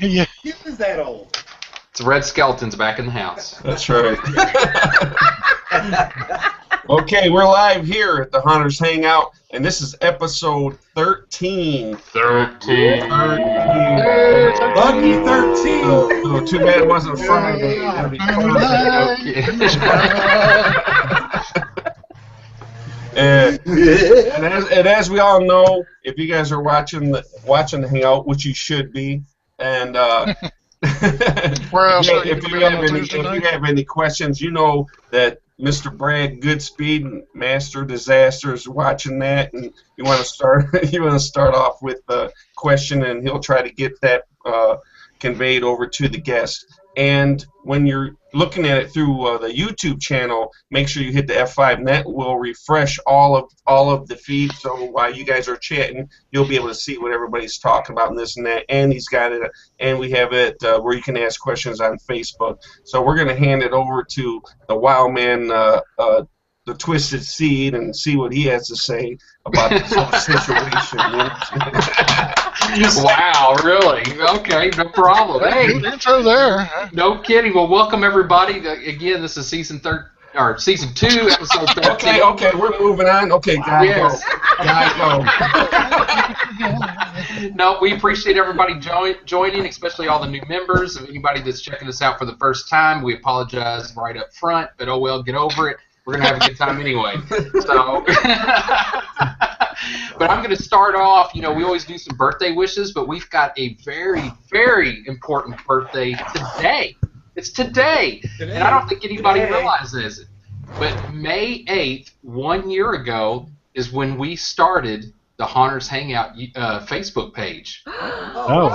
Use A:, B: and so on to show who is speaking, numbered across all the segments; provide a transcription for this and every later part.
A: Yeah.
B: He was that old.
C: It's Red Skeletons back in the house.
D: That's right. Okay, we're live here at the Hunters Hangout, and this is episode 13.
C: 13.
B: Lucky 13.
D: So too bad it wasn't Friday. That'd be and as we all know, if you guys are watching the Hangout, which you should be, and
A: Where else are you
D: if you have any questions, you know that Mr. Brad Goodspeed and Master Disaster is watching that, and you want to start off with a question, and he'll try to get that conveyed over to the guest. And when you're looking at it through the YouTube channel, make sure you hit the F5, and that will refresh all of the feed. So while you guys are chatting, you'll be able to see what everybody's talking about and this and that. And he's got it, and we have it where you can ask questions on Facebook. So we're going to hand it over to the Wild Man, the Twisted Seed, and see what he has to say about this whole situation.
C: Wow, really? Okay, no problem. Hey,
A: intro there.
C: no kidding. Well, welcome everybody. Again, this is season 2, episode 13.
D: Okay, we're moving on. Okay, guys,
C: Yes.
D: go.
C: No, we appreciate everybody joining, especially all the new members. And anybody that's checking us out for the first time, we apologize right up front, but oh well, get over it. We're going to have a good time anyway. So, but I'm going to start off, we always do some birthday wishes, but we've got a very, very important birthday today. It's today. And I don't think anybody realizes it. But May 8th, 1 year ago, is when we started the Haunters Hangout Facebook page.
A: Oh.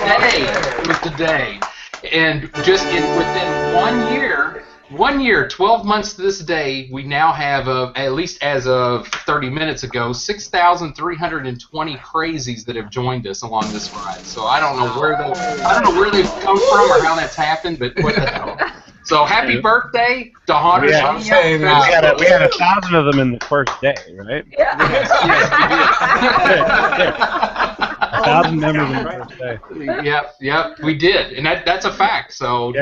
C: Yes. It was today. And just within 1 year, 12 months to this day, we now have, at least as of 30 minutes ago, 6,320 crazies that have joined us along this ride. So I don't know where they've come from or how that's happened, but what the hell. So happy birthday to Haunters.
A: Yeah, we had 1,000 of them in the first day, right?
E: Yeah.
C: Yes,
A: 1,000 members in the first day.
C: Yep, we did, and that's a fact. So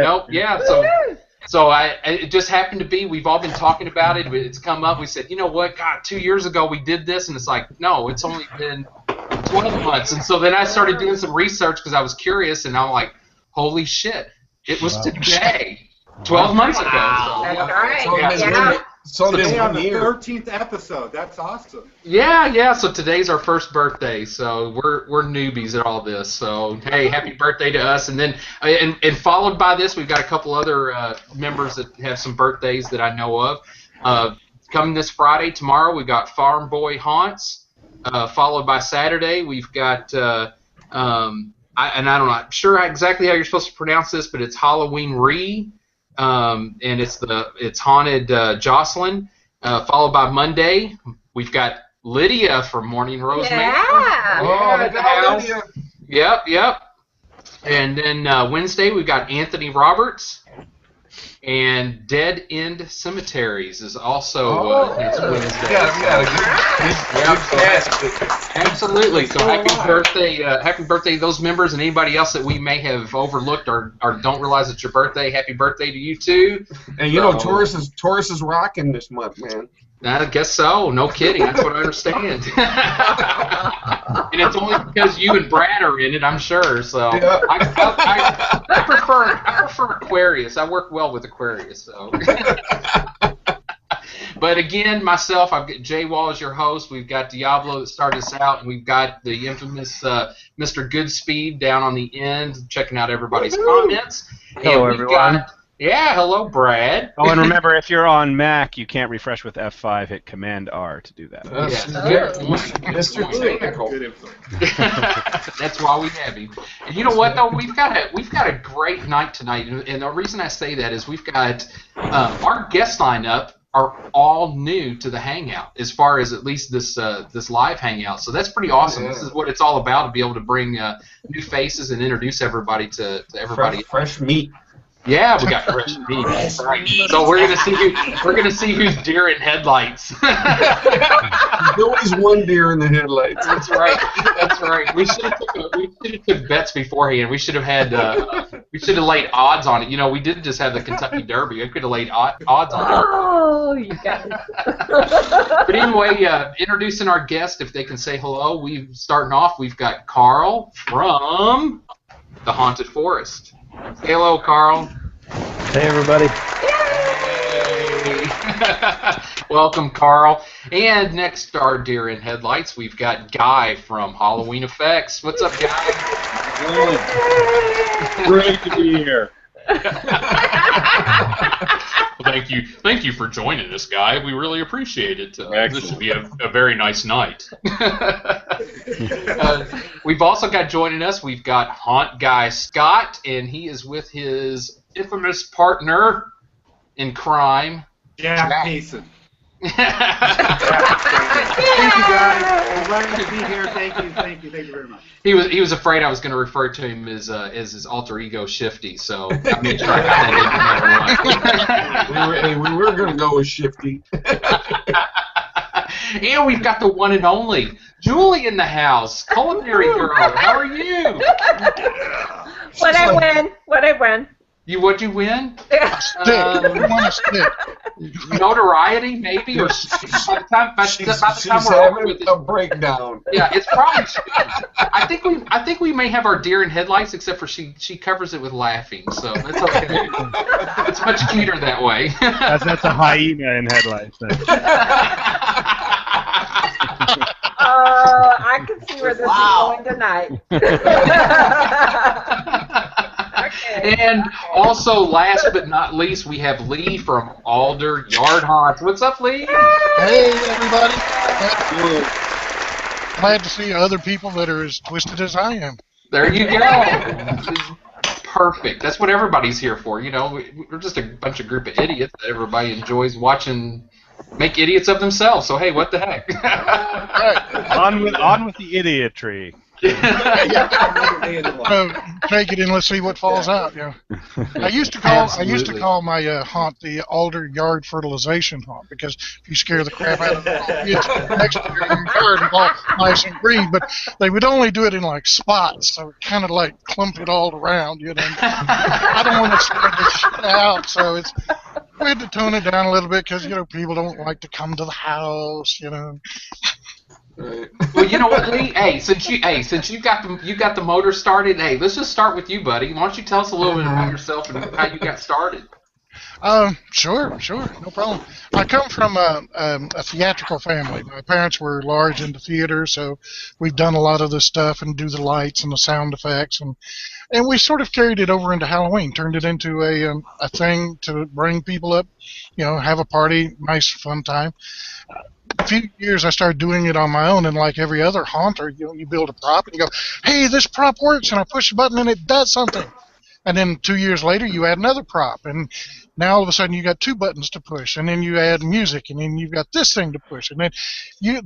C: So it just happened to be, we've all been talking about it, it's come up, we said, you know what, God, 2 years ago we did this, and it's like, no, it's only been 12 months, and so then I started doing some research because I was curious, and I'm like, holy shit, it was today, 12 months ago.
E: That's right.
D: So
B: Today on the 13th episode. That's awesome.
C: Yeah, so today's our first birthday, so we're newbies at all this. So, hey, happy birthday to us. And then, and followed by this, we've got a couple other members that have some birthdays that I know of. Coming this Friday, tomorrow, we've got Farm Boy Haunts. Followed by Saturday, we've got, I'm not sure exactly how you're supposed to pronounce this, but it's Halloween Ree. And it's Haunted Jocelyn, followed by Monday. We've got Lydia from Morning Rose.
D: Lydia.
C: Yep. And then Wednesday we've got Anthony Roberts. And Dead End Cemeteries is also next Wednesday. Absolutely. So happy birthday to those members and anybody else that we may have overlooked or don't realize it's your birthday. Happy birthday to you too.
D: And you know Taurus is rocking this month, man.
C: I guess so. No kidding. That's what I understand. And it's only because you and Brad are in it, I'm sure. So yeah. I prefer Aquarius. I work well with Aquarius. So. But again, myself, I've got Jay Wall as your host. We've got Diablo that started us out, and we've got the infamous Mr. Goodspeed down on the end, checking out everybody's comments.
A: Hello, everyone.
C: Hello, Brad.
A: Oh, and remember, if you're on Mac, you can't refresh with F5. Hit Command R to do that.
D: Mr. Technical.
C: That's why we have him. And you know what, though? We've got a great night tonight, and the reason I say that is we've got our guest lineup are all new to the Hangout, as far as at least this live Hangout. So that's pretty awesome. Yeah. This is what it's all about, to be able to bring new faces and introduce everybody to everybody.
D: Fresh meat.
C: Yeah, we got fresh meat. That's right. So we're gonna see who's deer in headlights.
D: There's always one deer in the headlights.
C: That's right. That's right. We should have took bets beforehand. We should have laid odds on it. You know, we didn't just have the Kentucky Derby. We could have laid odds on it.
E: Oh, you guys.
C: But anyway, introducing our guest, if they can say hello. We've got Carl from the Haunted Forest. Say hello, Carl.
A: Hey, everybody.
C: Yay! Welcome, Carl. And next to our deer in headlights, we've got Guy from Halloween Effects. What's up, Guy?
F: Great to be here.
C: Well, thank you for joining us, Guy. We really appreciate it. This should be a very nice night. We've also got joining us, we've got Haunt Guy Scott, and he is with his infamous partner in crime,
B: Jack Mason.
E: Thank
B: Thank you, guys. I'm glad to be here. Thank you very much.
C: He was afraid I was going to refer to him as his alter ego Shifty, so I made sure I got that in no matter what.
D: We were going to go with Shifty.
C: And we've got the one and only Julie in the house, culinary girl. How are you?
E: What I win?
C: What'd you win?
G: I want a stick.
C: Notoriety, maybe, or by the time
D: She's
C: we're over with
D: having
C: this,
D: a breakdown.
C: yeah, it's probably. I think we may have our deer in headlights, except for she covers it with laughing, so that's okay. It's much cuter that way.
A: That's a hyena in headlights.
E: I can see where this is going tonight. Okay.
C: And also, last but not least, we have Lee from Alder Yard Haunts. What's up, Lee?
G: Hey, everybody. Glad to see other people that are as twisted as I am.
C: There you go. Perfect. That's what everybody's here for. You know, we're just a bunch of group of idiots that everybody enjoys watching make idiots of themselves. So hey, what the heck?
A: on with the idiotry.
G: Take it and let's see what falls out. Yeah. I used to call my haunt the Alder Yard Fertilization Haunt because if you scare the crap out of the kids next to your yard and all nice and green, but they would only do it in like spots, so it kind of like clumped it all around. You know, I don't want to spread this shit out, so we had to tone it down a little bit because people don't like to come to the house.
D: Right.
C: Well, you know what, Lee? Hey, since you got the motor started, hey, let's just start with you, buddy. Why don't you tell us a little bit about yourself and how you got started?
G: Sure, no problem. I come from a theatrical family. My parents were large into theater, so we've done a lot of this stuff and do the lights and the sound effects, and we sort of carried it over into Halloween, turned it into a thing to bring people up, have a party, nice fun time. A few years I started doing it on my own, and like every other haunter, you build a prop and you go, hey, this prop works, and I push a button and it does something. And then 2 years later, you add another prop, and now all of a sudden you got 2 buttons to push, and then you add music, and then you've got this thing to push, and then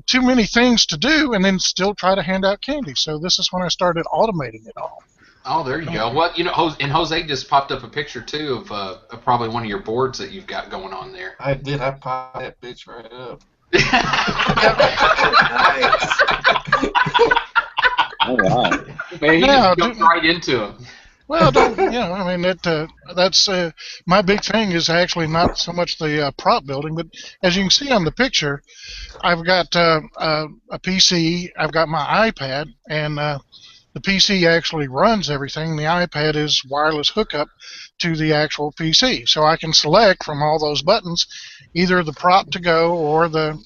G: too many things to do, and then still try to hand out candy. So this is when I started automating it all.
C: Oh, there you go. Well, and Jose just popped up a picture too of probably one of your boards that you've got going on there.
D: I did. I popped that bitch right up.
F: Oh, wow.
C: Man, he
G: Yeah,
C: just jumped right into him.
G: Well, that's my big thing is actually not so much the prop building, but as you can see on the picture, I've got a PC, I've got my iPad, and the PC actually runs everything. The iPad is wireless hookup to the actual PC, so I can select from all those buttons either the prop to go or the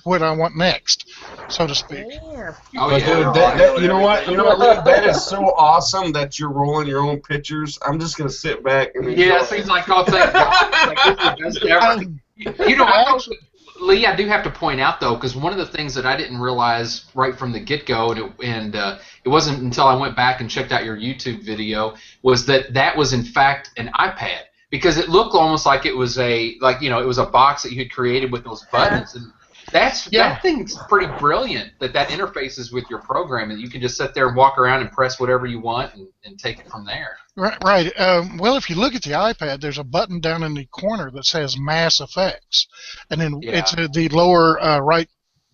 G: what I want next, so to speak.
E: Yeah.
C: Oh,
D: But
C: yeah.
D: dude, you know what, Lee? That is so awesome that you're rolling your own pictures. I'm just gonna sit back and enjoy
C: Yeah, it
D: it.
C: seems like all things. Like, this is the best ever. Lee, I do have to point out though, because one of the things that I didn't realize right from the get-go, and it wasn't until I went back and checked out your YouTube video, was that was in fact an iPad, because it looked almost like it was it was a box that you had created with those buttons, That thing's pretty brilliant. That interfaces with your program, and you can just sit there and walk around and press whatever you want and take it from there.
G: Right. Well, if you look at the iPad, there's a button down in the corner that says Mass Effects, and then it's the lower right.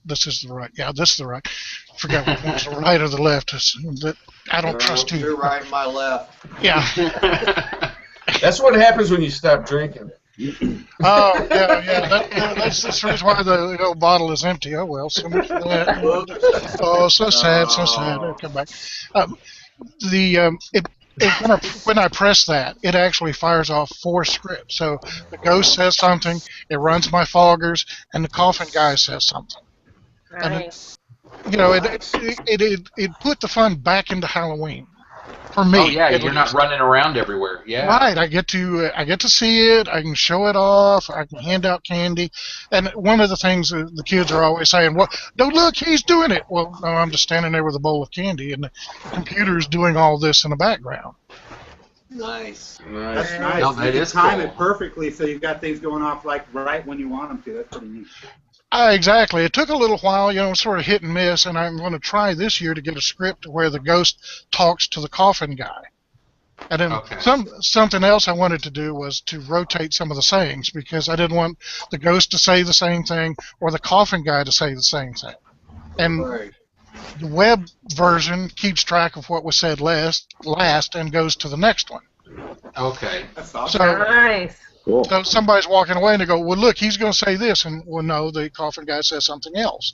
G: This is the right. Yeah, this is the right. I forgot which one's the right or the left. I don't trust you.
H: You're right and my left.
G: Yeah.
D: That's what happens when you stop drinking.
G: Oh, yeah. That's the reason why the bottle is empty. Oh, well, so much for that. Oh, so sad. I'll come back. When I press that, it actually fires off 4 scripts. So the ghost says something, it runs my foggers, and the coffin guy says something.
E: Nice.
G: And it put the fun back into Halloween. For me.
C: Oh yeah, you're not running around everywhere. Yeah.
G: Right. I get to see it. I can show it off. I can hand out candy. And one of the things the kids are always saying, "Well, don't look, he's doing it." Well, no, I'm just standing there with a bowl of candy, and the computer's doing all this in the background.
H: Nice.
B: That's nice.
C: No, that
B: You can
C: is
B: time
C: cool.
B: it perfectly, so you've got things going off like right when you want them to. That's pretty neat.
G: Exactly. It took a little while, sort of hit and miss, and I'm going to try this year to get a script where the ghost talks to the coffin guy. And then something else I wanted to do was to rotate some of the sayings, because I didn't want the ghost to say the same thing or the coffin guy to say the same thing. And the web version keeps track of what was said last and goes to the next one.
C: Okay.
B: That's awesome.
G: So,
E: Nice.
F: Cool.
G: so somebody's walking away and they go, "Well, look, he's going to say this," and well, no, the coffin guy says something else.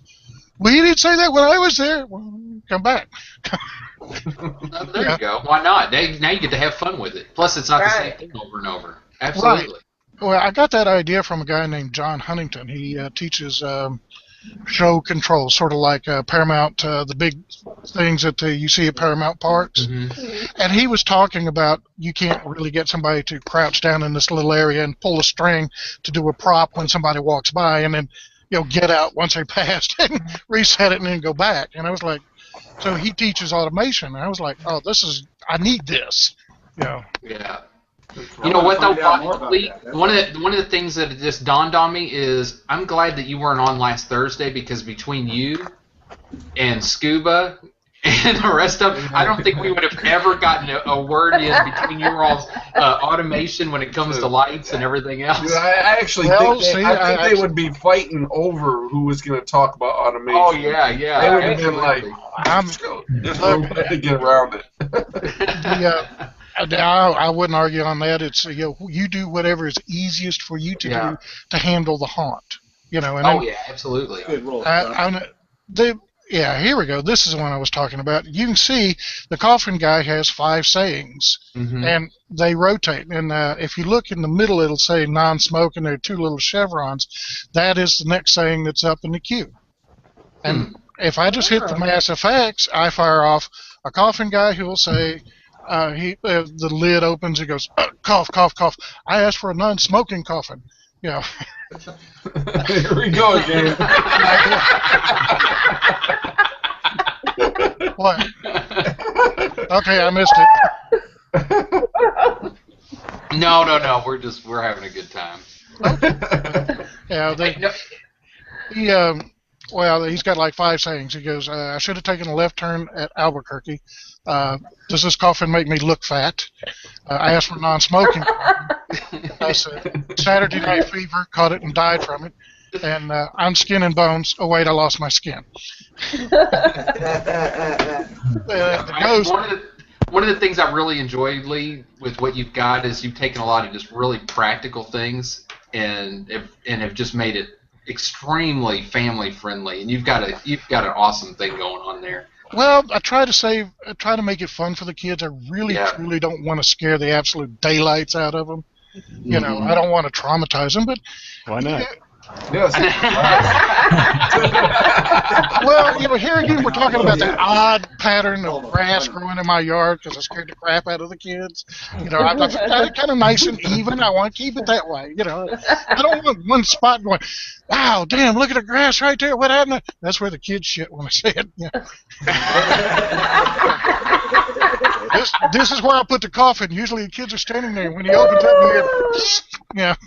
G: Well, he didn't say that when I was there. Well, come back.
C: There you go. Why not? Now you get to have fun with it. Plus, it's not the same thing over and over. Absolutely.
G: Well, I got that idea from a guy named John Huntington. He teaches show control, sort of like Paramount, the big things that you see at Paramount Parks.
C: Mm-hmm.
G: And he was talking about you can't really get somebody to crouch down in this little area and pull a string to do a prop when somebody walks by, and then get out once they passed and reset it and then go back. And I was like, so he teaches automation. And I was like, oh, I need this.
C: Yeah. You know what though? One of the things that just dawned on me is I'm glad that you weren't on last Thursday, because between you and Scuba and the rest of them, I don't think we would have ever gotten a word in between your all's automation when it comes to lights and everything else.
D: Dude, I actually think they would be fighting over who was going to talk about automation.
C: Oh yeah.
D: They would have been like, there's no way to get around it.
G: I wouldn't argue on that. It's you do whatever is easiest for you to do to handle the haunt. And
C: absolutely.
B: Good rule.
G: Here we go. This is the one I was talking about. You can see the coffin guy has 5 sayings, and they rotate. And if you look in the middle, it'll say non-smoke, and there are 2 little chevrons. That is the next saying that's up in the queue. And if I just hit the Mass Effects, I fire off a coffin guy who will say, the lid opens, he goes, cough, cough, cough. I asked for a non-smoking coffin.
D: Here we go again.
G: What? Okay, I missed it.
C: No. We're having a good time.
G: He's got like 5 sayings. He goes, I should have taken a left turn at Albuquerque. Does this coffin make me look fat? I asked for non-smoking. I said, Saturday Night Fever, caught it and died from it. And I'm skin and bones. Oh, wait, I lost my skin.
C: One of the things I really enjoyed, Lee, with what you've got is you've taken a lot of just really practical things and have just made it extremely family friendly. And you've got an awesome thing going on there.
G: Well, I try to make it fun for the kids. I really, truly don't want to scare the absolute daylights out of them. I don't want to traumatize them, but
A: why not?
D: Yes.
G: Well, here again, we're talking about that odd pattern of grass growing in my yard because I scared the crap out of the kids. I got it kind of nice and even. I want to keep it that way. I don't want one spot going, wow, damn, look at the grass right there. What happened? That's where the kids shit when I say it. This is where I put the coffin. Usually the kids are standing there. When he opens up,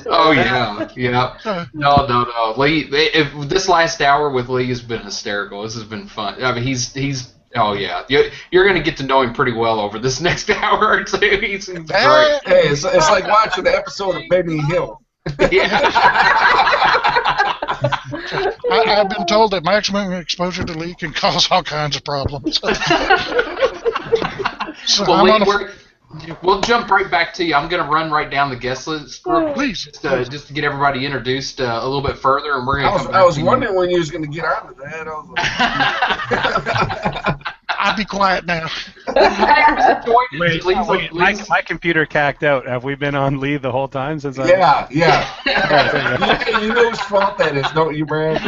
C: Oh yeah, yeah. No. Lee, if this last hour with Lee has been hysterical. This has been fun. I mean, he's. Oh yeah, you're gonna get to know him pretty well over this next hour or two. He's great.
D: Hey, it's like watching an episode of Benny Hill.
G: I've been told that maximum exposure to Lee can cause all kinds of problems. So
C: Well,
G: I'm
C: Lee,
G: on a,
C: we'll jump right back to you. I'm going to run right down the guest list real quick,
G: please.
C: just to get everybody introduced a little bit further, and we're going to.
D: I was wondering when you was going to get onto that. I was like,
G: I'll be quiet now.
A: Wait, my computer cacked out. Have we been on Lee the whole time since?
D: yeah. You know whose fault that is, don't you, Brad?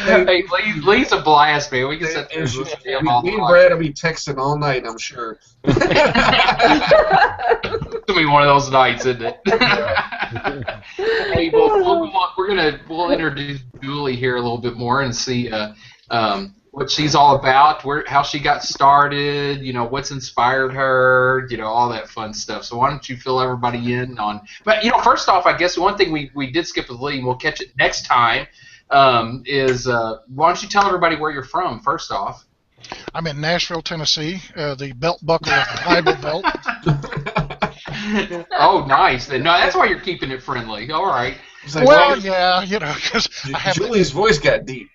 C: Hey, Lee's a blast, man. We can sit there and listen to him all
D: Me and
C: night.
D: Brad will be texting all night, I'm sure.
C: It's gonna be one of those nights, isn't it? Hey, we'll introduce Julie here a little bit more and see what she's all about, how she got started, what's inspired her, all that fun stuff. So why don't you fill everybody in on? But first off, I guess one thing we did skip with Lee, and we'll catch it next time. Is why don't you tell everybody where you're from first off?
G: I'm in Nashville, Tennessee, the belt buckle of the Bible Belt.
C: Oh, nice. No, that's why you're keeping it friendly. All right.
D: Like,
G: Well, yeah, because I have
D: Julie's voice got deep.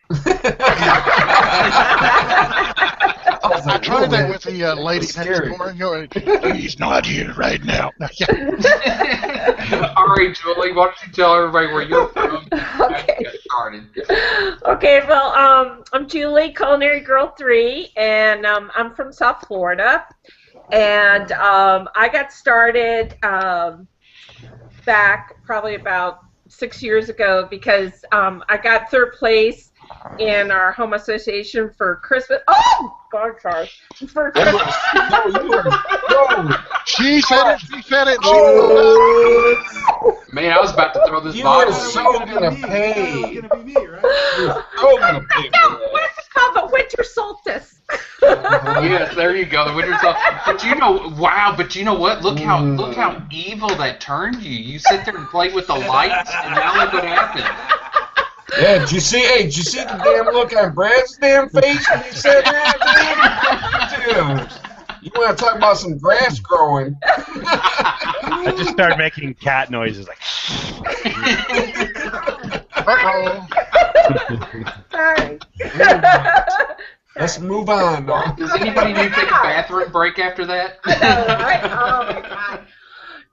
G: I tried that with the lady
D: That's
G: next
D: scary.
G: door. He's not here right now.
C: All right, Julie, why don't you tell everybody where you're from?
E: Okay.
C: Get started.
E: Okay, well, I'm Julie, Culinary Girl 3, and I'm from South Florida. And I got started back probably about 6 years ago because I got third place in our home association for Christmas. Oh, God, sorry. For Christmas.
G: She said it. She said it.
C: Man, I was about to throw this
D: You
C: bottle.
D: are so gonna pay.
B: It's gonna be me, right?
D: You're so gonna pay
E: No,
D: for that.
E: what is it called? The winter solstice.
C: Yes, there you go. The winter solstice. But wow. But you know what? Look how evil that turned you. You sit there and play with the lights, and now look what happened.
D: Yeah, did you see the damn look on Brad's damn face when he said that? Dude, you want to talk about some grass growing?
A: I just started making cat noises like.
G: Uh-oh.
E: Sorry.
D: Let's move on.
C: Does anybody need to take a bathroom break after that?
E: I know, right? Oh my God.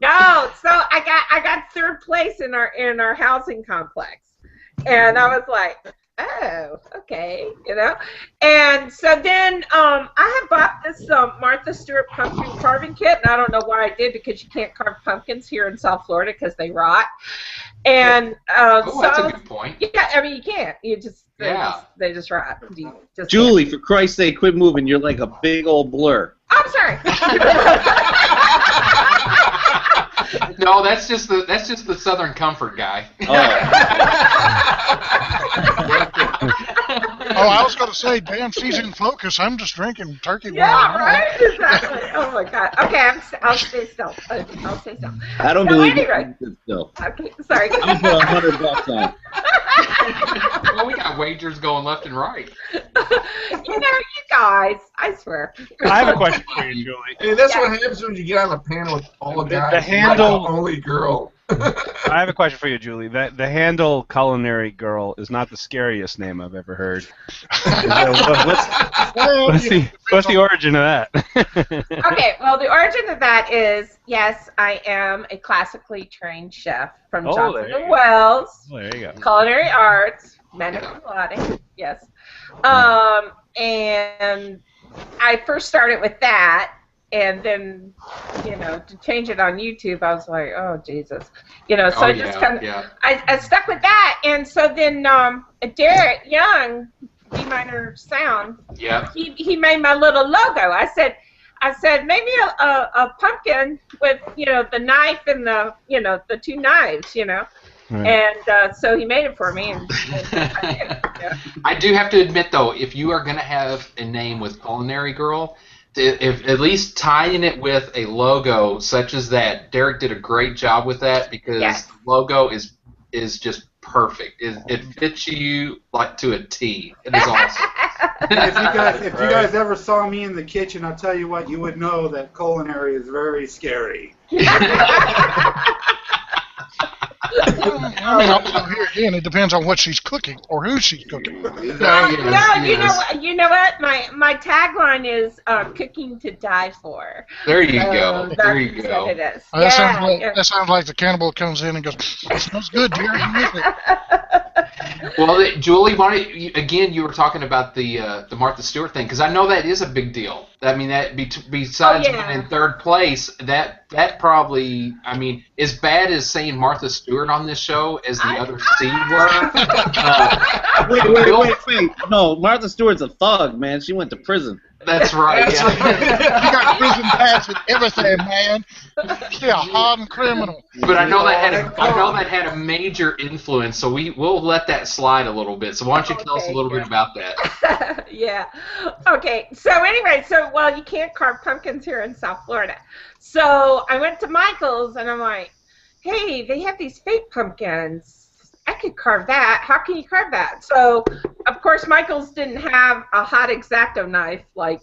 E: No, so I got third place in our housing complex. And I was like, oh, okay, And so then I had bought this Martha Stewart pumpkin carving kit, and I don't know why I did because you can't carve pumpkins here in South Florida because they rot. And
C: That's a good point.
E: Yeah, I mean you can't. You just they just rot. You just
F: Julie, for Christ's sake, quit moving. You're like a big old blur.
E: I'm sorry.
C: No, that's just the Southern Comfort guy.
G: Oh, I was going to say, damn, she's in focus. I'm just drinking turkey wine.
E: Yeah, right? Exactly. Oh my God. Okay, I'll stay still. I'll stay still.
F: I don't
E: So
F: believe
E: anyway.
F: you. Still.
E: Okay, sorry.
F: I'm gonna put $100 on.
C: Well, we got wagers going left and right.
E: You guys, I swear.
A: I have a question for you, Julie.
D: Hey, that's what happens when you get on a panel with all the guys.
A: The handle-
D: Like the only girl.
A: I have a question for you, Julie. The handle Culinary Girl is not the scariest name I've ever heard. What's the origin of that?
E: Okay, well, the origin of that is, yes, I am a classically trained chef from Johnson
A: there you
E: & Wells,
A: Oh, there you go.
E: Culinary Arts, Magna Cum Laude, yes. And I first started with that, and then, to change it on YouTube, I was like, oh, Jesus. So I just kind of, I stuck with that, and so then Derek Young, D minor sound, he made my little logo. I said maybe a pumpkin with the knife and the two knives,
A: Right.
E: and so he made it for me. And
C: I do have to admit though, if you are gonna have a name with Culinary Girl, if at least tying it with a logo such as that. Derek did a great job with that because the logo is just perfect. It fits you like to a T. It is awesome.
B: If you guys ever saw me in the kitchen, I'll tell you what, you would know that culinary is very scary.
G: I mean, also here again, it depends on what she's cooking or who she's cooking.
E: No, you know what? My tagline is cooking to die for.
C: There you go. There you go.
E: What it is.
G: That sounds like the cannibal comes in and goes, "It smells good, dear."
C: Well, Julie, again, you were talking about the Martha Stewart thing because I know that is a big deal. I mean, that besides being in third place, that probably, I mean, as bad as saying Martha Stewart on this show as the other C word.
F: Wait. No, Martha Stewart's a thug, man. She went to prison.
C: That's right.
G: She got prison pass and everything, man. She's a hardened criminal.
C: But I know that had a major influence, so we'll let that slide a little bit. So why don't you tell us a little bit about that?
E: Yeah. Okay. So anyway, you can't carve pumpkins here in South Florida. So I went to Michael's and I'm like, hey, they have these fake pumpkins. I could carve that. How can you carve that? So, of course, Michael's didn't have a hot X-Acto knife, with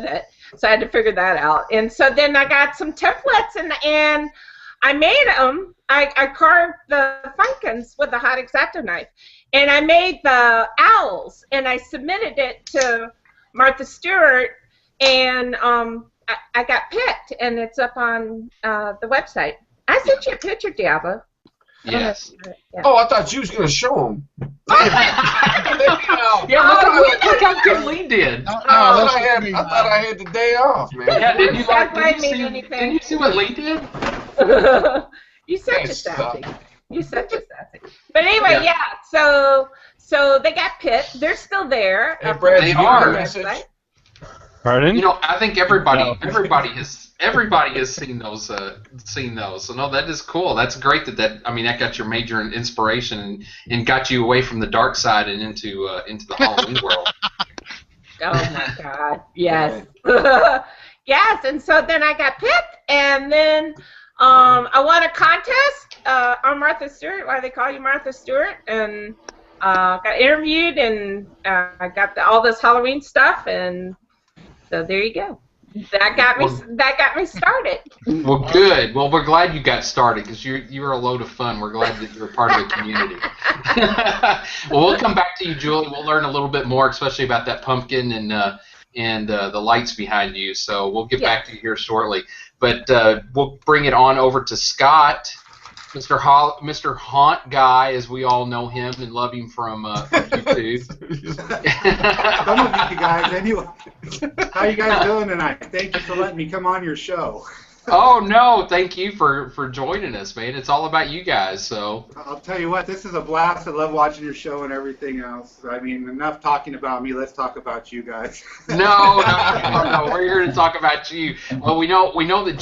E: it. So I had to figure that out. And so then I got some templates, and I made them. I carved the pumpkins with a hot X-Acto knife. And I made the owls, and I submitted it to Martha Stewart, and I got picked, and it's up on the website. I sent you a picture, Diablo.
C: Yes.
D: Yeah. Oh, I thought you was gonna show him.
C: Look how good Lee did.
D: I thought I had the day off, man.
C: Yeah, did you see what Lee did?
E: You such a sassy. But anyway, so they got picked. They're still there.
D: Hey, Brad,
C: they are.
A: Pardon?
C: I think everybody has seen those. So no, that is cool. That's great that got your major inspiration and got you away from the dark side and into the Halloween world.
E: Oh my God! Yes, yes. And so then I got picked, and then I won a contest on Martha Stewart. Why they call you Martha Stewart? And got interviewed, and I got all this Halloween stuff, and so there you go. That got me started.
C: Well, good. Well, we're glad you got started because you're a load of fun. We're glad that you're a part of the community. Well, we'll come back to you, Julie. We'll learn a little bit more, especially about that pumpkin and the lights behind you. So we'll get back to you here shortly. But we'll bring it on over to Scott, Mr. Haunt Guy, as we all know him and love him from YouTube.
B: Some of you guys, anyway. How you guys doing tonight? Thank you for letting me come on your show.
C: Oh, no, thank you for joining us, man. It's all about you guys, so.
B: I'll tell you what, this is a blast. I love watching your show and everything else. I mean, enough talking about me. Let's talk about you guys.
C: No, we're here to talk about you. Well, we know that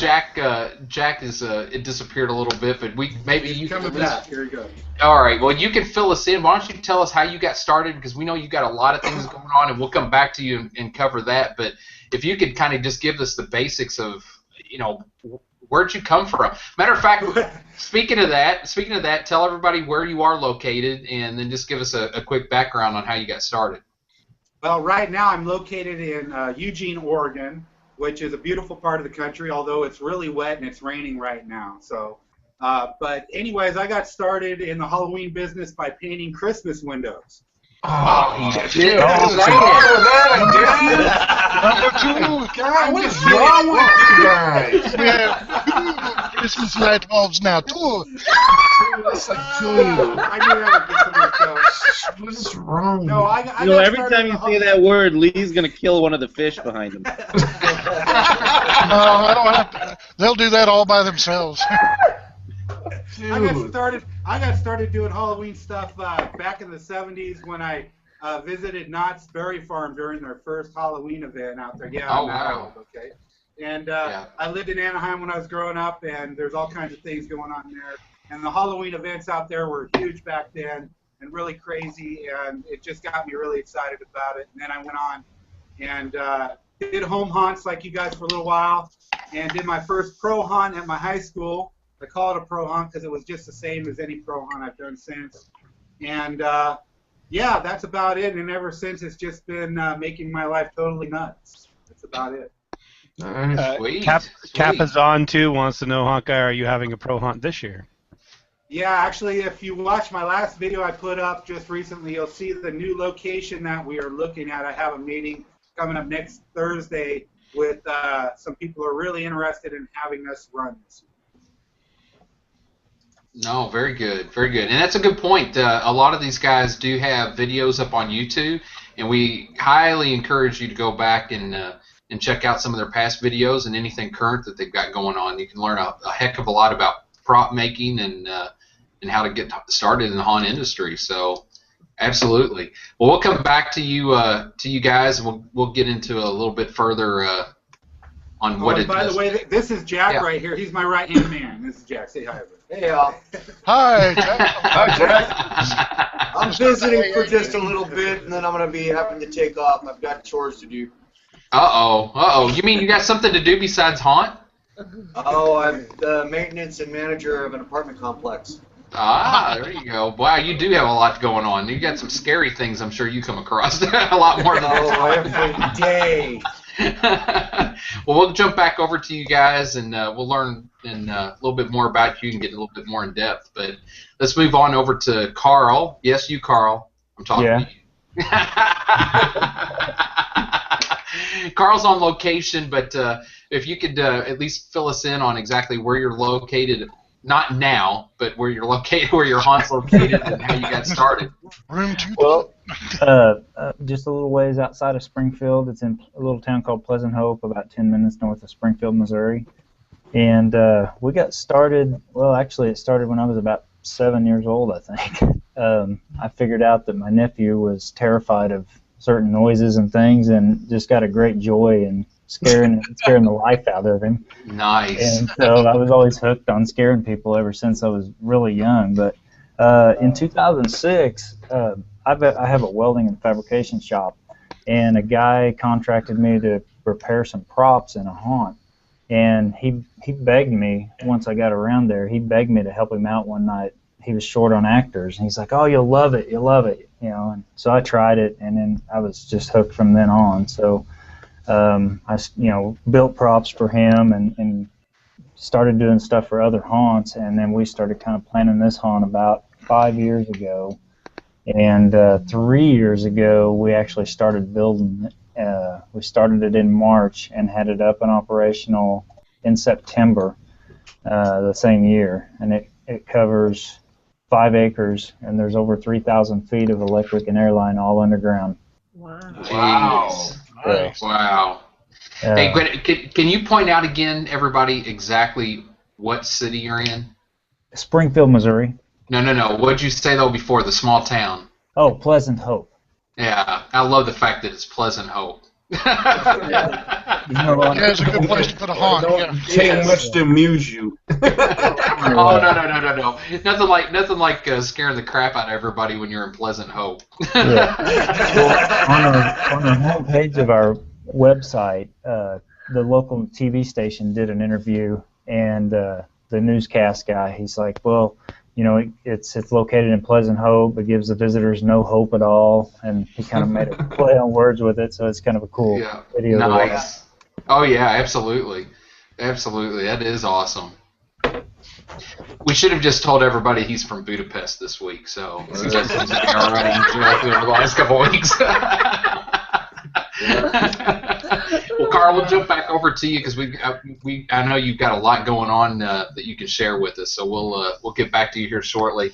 C: Jack is it disappeared a little bit, but maybe you
B: coming back. Here you go.
C: All right. Well, you can fill us in. Why don't you tell us how you got started? Because we know you got a lot of things going on, and we'll come back to you and cover that. But if you could kind of just give us the basics of, where'd you come from? Matter of fact, speaking of that, tell everybody where you are located, and then just give us a quick background on how you got started.
B: Well, right now I'm located in Eugene, Oregon, which is a beautiful part of the country, although it's really wet and it's raining right now. So, but anyways, I got started in the Halloween business by painting Christmas windows.
D: Oh, shit.
G: Number two.
D: God, what is wrong with you guys?
G: We have Christmas light bulbs now, too.
D: That's like two.
B: I knew that would be something else.
D: What is wrong?
B: No, I
F: every time you say that word, Lee's going to kill one of the fish behind him.
G: No, I don't have to. They'll do that all by themselves.
B: I got started doing Halloween stuff back in the 70s when I visited Knott's Berry Farm during their first Halloween event out there. Yeah.
C: Oh, wow.
B: Okay. And I lived in Anaheim when I was growing up, and there's all kinds of things going on there. And the Halloween events out there were huge back then and really crazy, and it just got me really excited about it. And then I went on and did home haunts like you guys for a little while, and did my first pro haunt at my high school. I call it a pro haunt because it was just the same as any pro haunt I've done since. And yeah, that's about it. And ever since, it's just been making my life totally nuts. That's about it.
C: Sweet.
A: Capazon too wants to know, Hawk Guy, are you having a pro hunt this year?
B: Yeah, actually, if you watch my last video I put up just recently, you'll see the new location that we are looking at. I have a meeting coming up next Thursday with some people who are really interested in having us run this.
C: No, very good, very good. And that's a good point. A lot of these guys do have videos up on YouTube, and we highly encourage you to go back and check out some of their past videos and anything current that they've got going on. You can learn a heck of a lot about prop making and how to get started in the haunt industry. So, absolutely. Well, we'll come back to you guys, and we'll get into a little bit further on what it.
B: By the way, this is Jack right here. He's my right-hand man. This is Jack. Say hi, everybody.
H: Hey, y'all.
G: Hi, Jack.
D: Hi, Jack.
H: I'm visiting for just a little bit, and then I'm going to be having to take off. I've got chores to do.
C: Uh-oh. You mean you got something to do besides haunt?
H: Oh, I'm the maintenance and manager of an apartment complex.
C: Ah, there you go. Wow, you do have a lot going on. You got some scary things I'm sure you come across a lot more than
H: every day.
C: Well, we'll jump back over to you guys, and we'll learn a little bit more about you and get a little bit more in depth. But let's move on over to Carl. Yes, you, Carl. I'm talking to you. Carl's on location, but if you could at least fill us in on exactly where you're located, not now, but where you're located, where your haunt's located, and how you got started.
G: Room 2.
I: Well, just a little ways outside of Springfield. It's in a little town called Pleasant Hope, about 10 minutes north of Springfield, Missouri. And we got started, well, actually it started when I was about 7 years old, I think. I figured out that my nephew was terrified of certain noises and things, and just got a great joy in scaring the life out of him.
C: Nice.
I: And so I was always hooked on scaring people ever since I was really young. But in 2006, I have a welding and fabrication shop, and a guy contracted me to repair some props in a haunt. And he begged me, once I got around there, he begged me to help him out one night. He was short on actors, and he's like, "Oh, you'll love it, you know." And so I tried it, and then I was just hooked from then on. So I built props for him and started doing stuff for other haunts, and then we started kind of planning this haunt about 5 years ago. And 3 years ago, we actually started building it. We started it in March and had it up and operational in September the same year, and it covers 5 acres, and there's over 3,000 feet of electric and air line all underground.
E: Wow.
C: Wow.
I: Nice.
C: Wow. Hey, can you point out again, everybody, exactly what city you're in?
I: Springfield, Missouri.
C: No. What'd you say, though, before, the small town?
I: Oh, Pleasant Hope.
C: Yeah, I love the fact that it's Pleasant Hope.
G: Yeah, it's a good place to put a haunt.
D: Don't take much to amuse you.
C: Oh, no. Nothing like scaring the crap out of everybody when you're in Pleasant Hope.
I: Yeah. Well, on the homepage of our website, the local TV station did an interview, and the newscast guy, he's like, well, you know, it's located in Pleasant Hope. It gives the visitors no hope at all, and he kind of made a play on words with it, so it's kind of a cool video.
C: Nice. Oh yeah, absolutely, that is awesome. We should have just told everybody he's from Budapest this week, so since that's been already over the last couple of weeks. Well, Carl, we'll jump back over to you because I know you've got a lot going on that you can share with us. So we'll get back to you here shortly,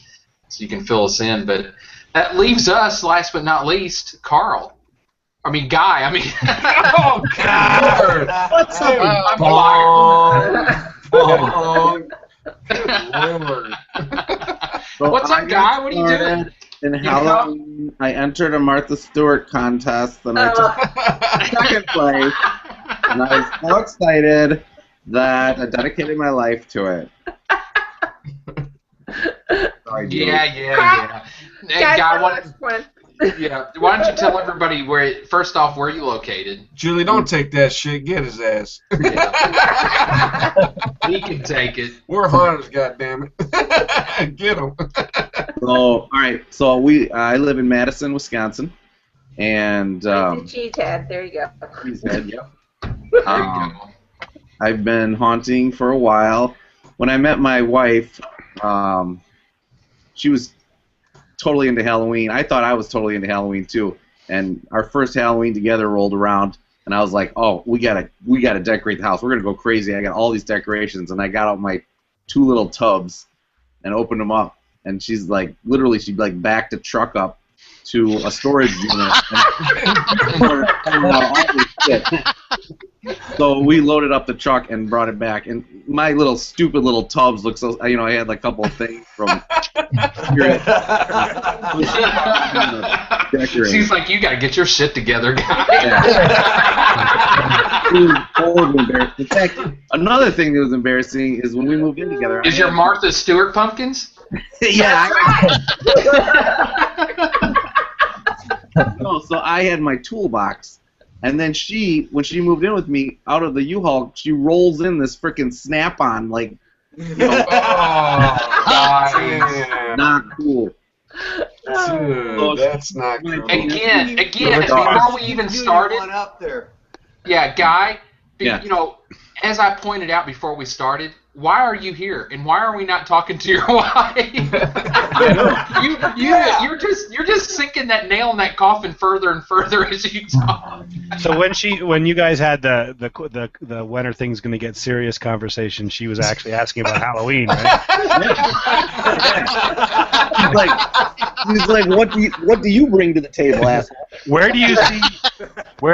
C: so you can fill us in. But that leaves us, last but not least, Guy.
D: Oh God!
C: What's up?
J: Good Lord.
C: What's up, Guy? What are you doing?
J: In Halloween, I entered a Martha Stewart contest, and I took second place, and I was so excited that I dedicated my life to it.
C: Yeah. Hey, Guy, Yeah. Why don't you tell everybody first off where you located?
D: Julie, don't take that shit. Get his ass.
C: Yeah. He can take it.
D: We're hunters, goddammit. Get him.
J: So, all right. So I live in Madison, Wisconsin, and
E: Cheesehead. There you go.
J: Cheesehead, yep. I've been haunting for a while. When I met my wife, she was totally into Halloween. I thought I was totally into Halloween too. And our first Halloween together rolled around, and I was like, "Oh, we gotta decorate the house. We're gonna go crazy. I got all these decorations." And I got out my 2 little tubs and opened them up. And she's like, literally, she like backed a truck up to a storage unit. So we loaded up the truck and brought it back. And my little stupid little tubs look so, I had like a couple of things from.
C: She's like, you gotta get your shit together, guy.
J: In fact, another thing that was embarrassing is when we moved in together.
C: Is your Martha Stewart pumpkins?
J: Yeah. No, so I had my toolbox, and then when she moved in with me, out of the U-Haul, she rolls in this freaking Snap-on, like, not cool.
D: Dude, that's not cool.
C: Again, before we even started,
H: up there.
C: Yeah, Guy,
J: Yeah.
C: As I pointed out before we started, why are you here, and why are we not talking to your wife? You're just sinking that nail in that coffin further and further as you talk.
A: So when you guys had the when are things going to get serious conversation, she was actually asking about Halloween, right?
J: He's like, what do you bring to the table, asshole?
A: Where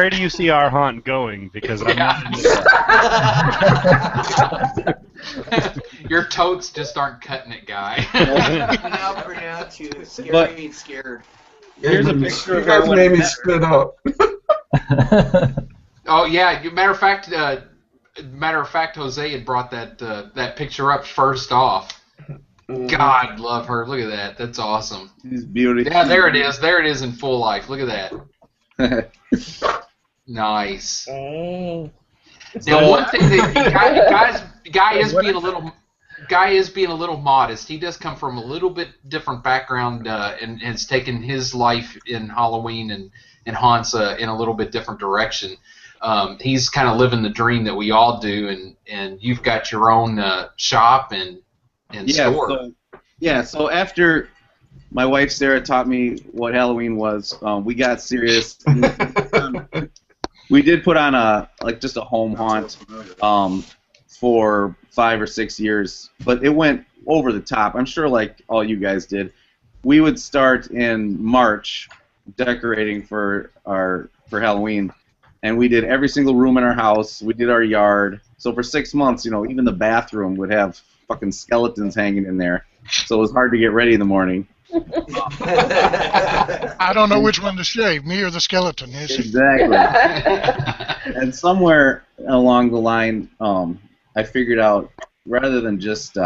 A: do you see our haunt going? Because I'm not into that.
C: Your totes just aren't cutting it, Guy.
H: Now pronounce you scary and scared.
F: Here's a picture
D: You guys made me spit up.
C: Oh yeah, matter of fact, Jose had brought that picture up first off. God love her. Look at that. That's awesome.
J: She's beautiful.
C: Yeah, there it is. There it is in full life. Look at that. Nice. Now, one thing that Guy is being a little modest. He does come from a little bit different background and has taken his life in Halloween and haunts in a little bit different direction. He's kind of living the dream that we all do, and you've got your own shop and store.
J: So after my wife Sarah taught me what Halloween was, we got serious. We did put on just a home haunt for 5 or 6 years, but it went over the top. I'm sure like all you guys did. We would start in March decorating for Halloween, and we did every single room in our house. We did our yard. So for 6 months, even the bathroom would have fucking skeletons hanging in there. So it was hard to get ready in the morning.
G: I don't know which one to shave, me or the skeleton.
J: Exactly. And somewhere along the line, I figured out rather than just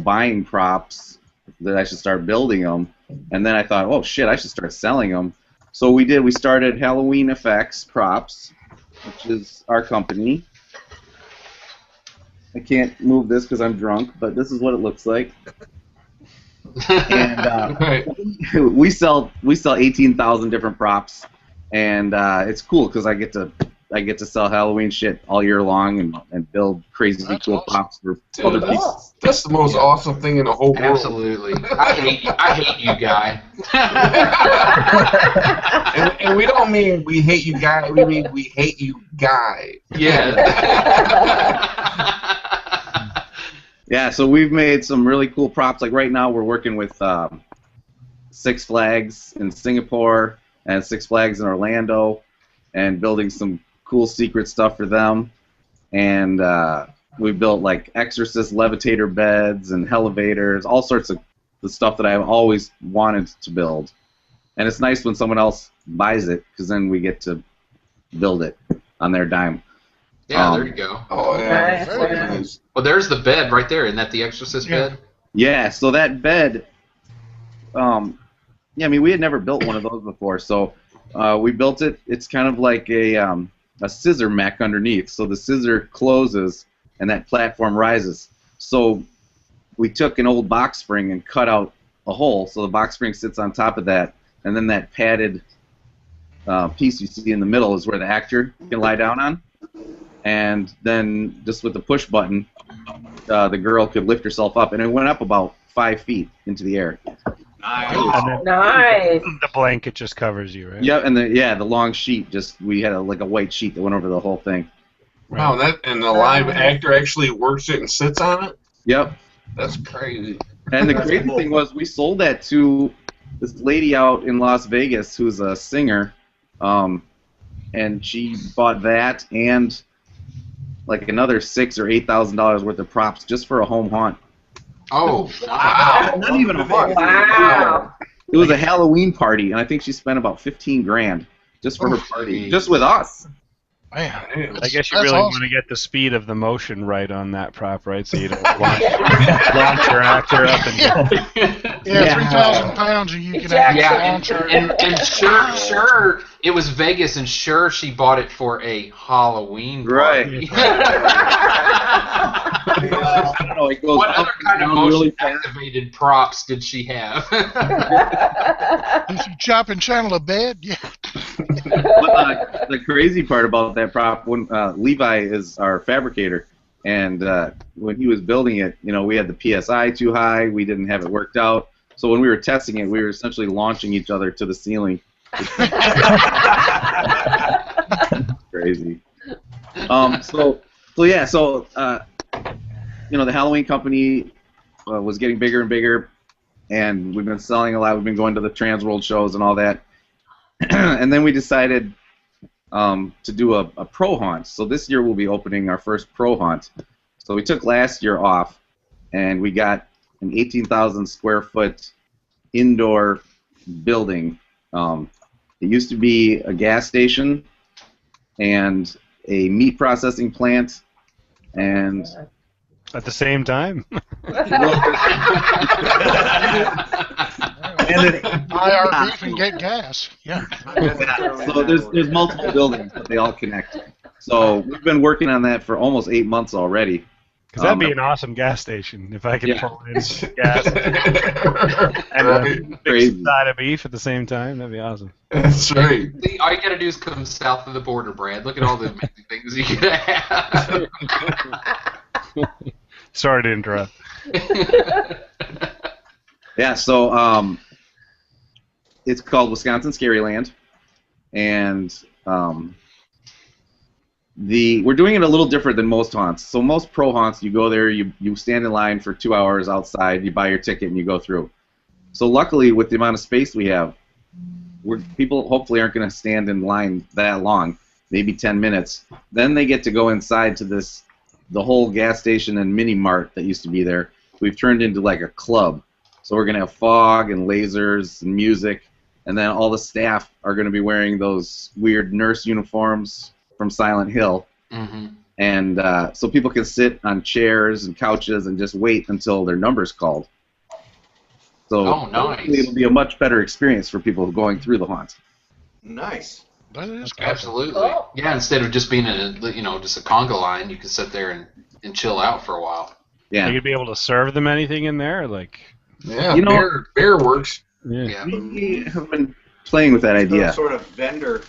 J: buying props, that I should start building them. And then I thought, oh shit, I should start selling them. So we did. We started Halloween Effects Props, which is our company. I can't move this because I'm drunk, but this is what it looks like. And we sell 18,000 different props, and it's cool because I get to sell Halloween shit all year long and build crazy cool props for other people.
D: That's the most awesome thing in the whole world.
C: Absolutely. I hate you, Guy.
D: and we don't mean we hate you, Guy. We mean we hate you, Guy.
C: Yeah.
J: Yeah, so we've made some really cool props. Like right now we're working with Six Flags in Singapore and Six Flags in Orlando and building some cool secret stuff for them. And we built like Exorcist levitator beds and elevators, all sorts of the stuff that I've always wanted to build. And it's nice when someone else buys it because then we get to build it on their dime.
C: Yeah, there you go.
D: Oh, yeah.
E: Very nice.
C: Well, there's the bed right there. Isn't that the Exorcist bed?
J: Yeah, so that bed, Yeah, I mean, we had never built one of those before, so we built it. It's kind of like a scissor mech underneath. So the scissor closes, and that platform rises. So we took an old box spring and cut out a hole, so the box spring sits on top of that, and then that padded piece you see in the middle is where the actor can lie down on. And then just with the push button, the girl could lift herself up, and it went up about 5 feet into the air.
E: Nice.
A: The blanket just covers you, right?
J: Yep, and the long sheet, we had a white sheet that went over the whole thing.
D: Wow, and the live actor actually works it and sits on it?
J: Yep.
D: That's crazy.
J: And the crazy thing was, we sold that to this lady out in Las Vegas who's a singer, and she bought that and like another $6,000 or $8,000 worth of props just for a home haunt.
C: Oh, wow!
J: Not even a haunt.
E: Wow.
J: It was a Halloween party, and I think she spent about $15,000 just for her party, just with us.
G: Man,
A: I guess you
G: that's
A: really
G: awesome.
A: want to get the speed of the motion right on that prop, right? So you don't launch your actor up and
G: Yeah, 3,000 pounds, and you can
E: Exactly.
G: actually launch her.
C: And sure, it was Vegas, and sure, she bought it for a Halloween party.
J: Right. I don't know, it goes
C: What
J: up
C: other kind of
J: and down really fast.
C: motion-activated props did she have?
G: Did you chop and channel a bed? Yeah.
J: But, the crazy part about that prop, when Levi is our fabricator, and when he was building it, we had the PSI too high, we didn't have it worked out, so when we were testing it, we were essentially launching each other to the ceiling. Crazy. The Halloween company was getting bigger and bigger, and we've been selling a lot. We've been going to the Trans World shows and all that. And then we decided to do a pro haunt. So this year we'll be opening our first pro haunt. So we took last year off, and we got an 18,000 square foot indoor building. It used to be a gas station and a meat processing plant, and
A: at the same time.
G: Buy our beef and get gas. Yeah.
J: So there's multiple buildings, but they all connect. So we've been working on that for almost 8 months already.
A: Because that'd be an awesome gas station if I could pull in gas and a big side of beef at the same time. That'd be awesome.
D: That's right.
C: See, all you gotta do is come south of the border, Brad. Look at all the amazing things you could have.
A: Sorry to interrupt.
J: Yeah, so it's called Wisconsin Scaryland, and we're doing it a little different than most haunts. So most pro haunts, you go there, you stand in line for 2 hours outside, you buy your ticket, and you go through. So luckily, with the amount of space we have, people hopefully aren't going to stand in line that long, maybe 10 minutes. Then they get to go inside to the whole gas station and mini mart that used to be there. We've turned into like a club. So we're going to have fog and lasers and music, and then all the staff are going to be wearing those weird nurse uniforms from Silent Hill.
C: Mm-hmm.
J: And so people can sit on chairs and couches and just wait until their number's called. So hopefully it'll be a much better experience for people going through the haunt.
H: Nice.
G: That is
C: Absolutely. Cool. Yeah, instead of just being just a conga line, you can sit there and chill out for a while.
J: Yeah.
A: You'd be able to serve them anything in there, like.
D: Yeah, beer works.
A: Yeah.
J: We have been playing with that idea.
H: Some sort of vendor.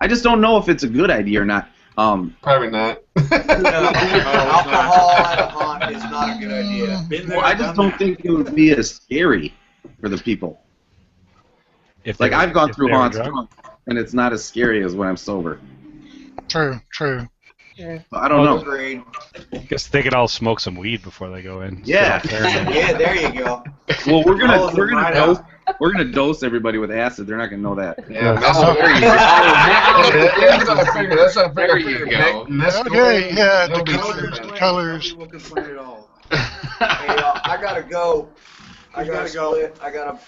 J: I just don't know if it's a good idea or not.
D: Probably not.
H: Alcohol at a haunt is not a good idea.
J: Well, I just don't think it would be as scary for the people. I've gone through haunts drunk, and it's not as scary as when I'm sober.
G: True.
E: Yeah.
J: I don't know.
H: Agreed.
A: I guess they could all smoke some weed before they go in.
H: Yeah. Yeah, there you go.
J: Well, we're gonna dose everybody with acid. They're not gonna know that.
D: Yeah, that's what I figured.
C: There you go.
G: Okay, yeah, the colors.
H: We'll complain at all. Hey, I gotta go. I got a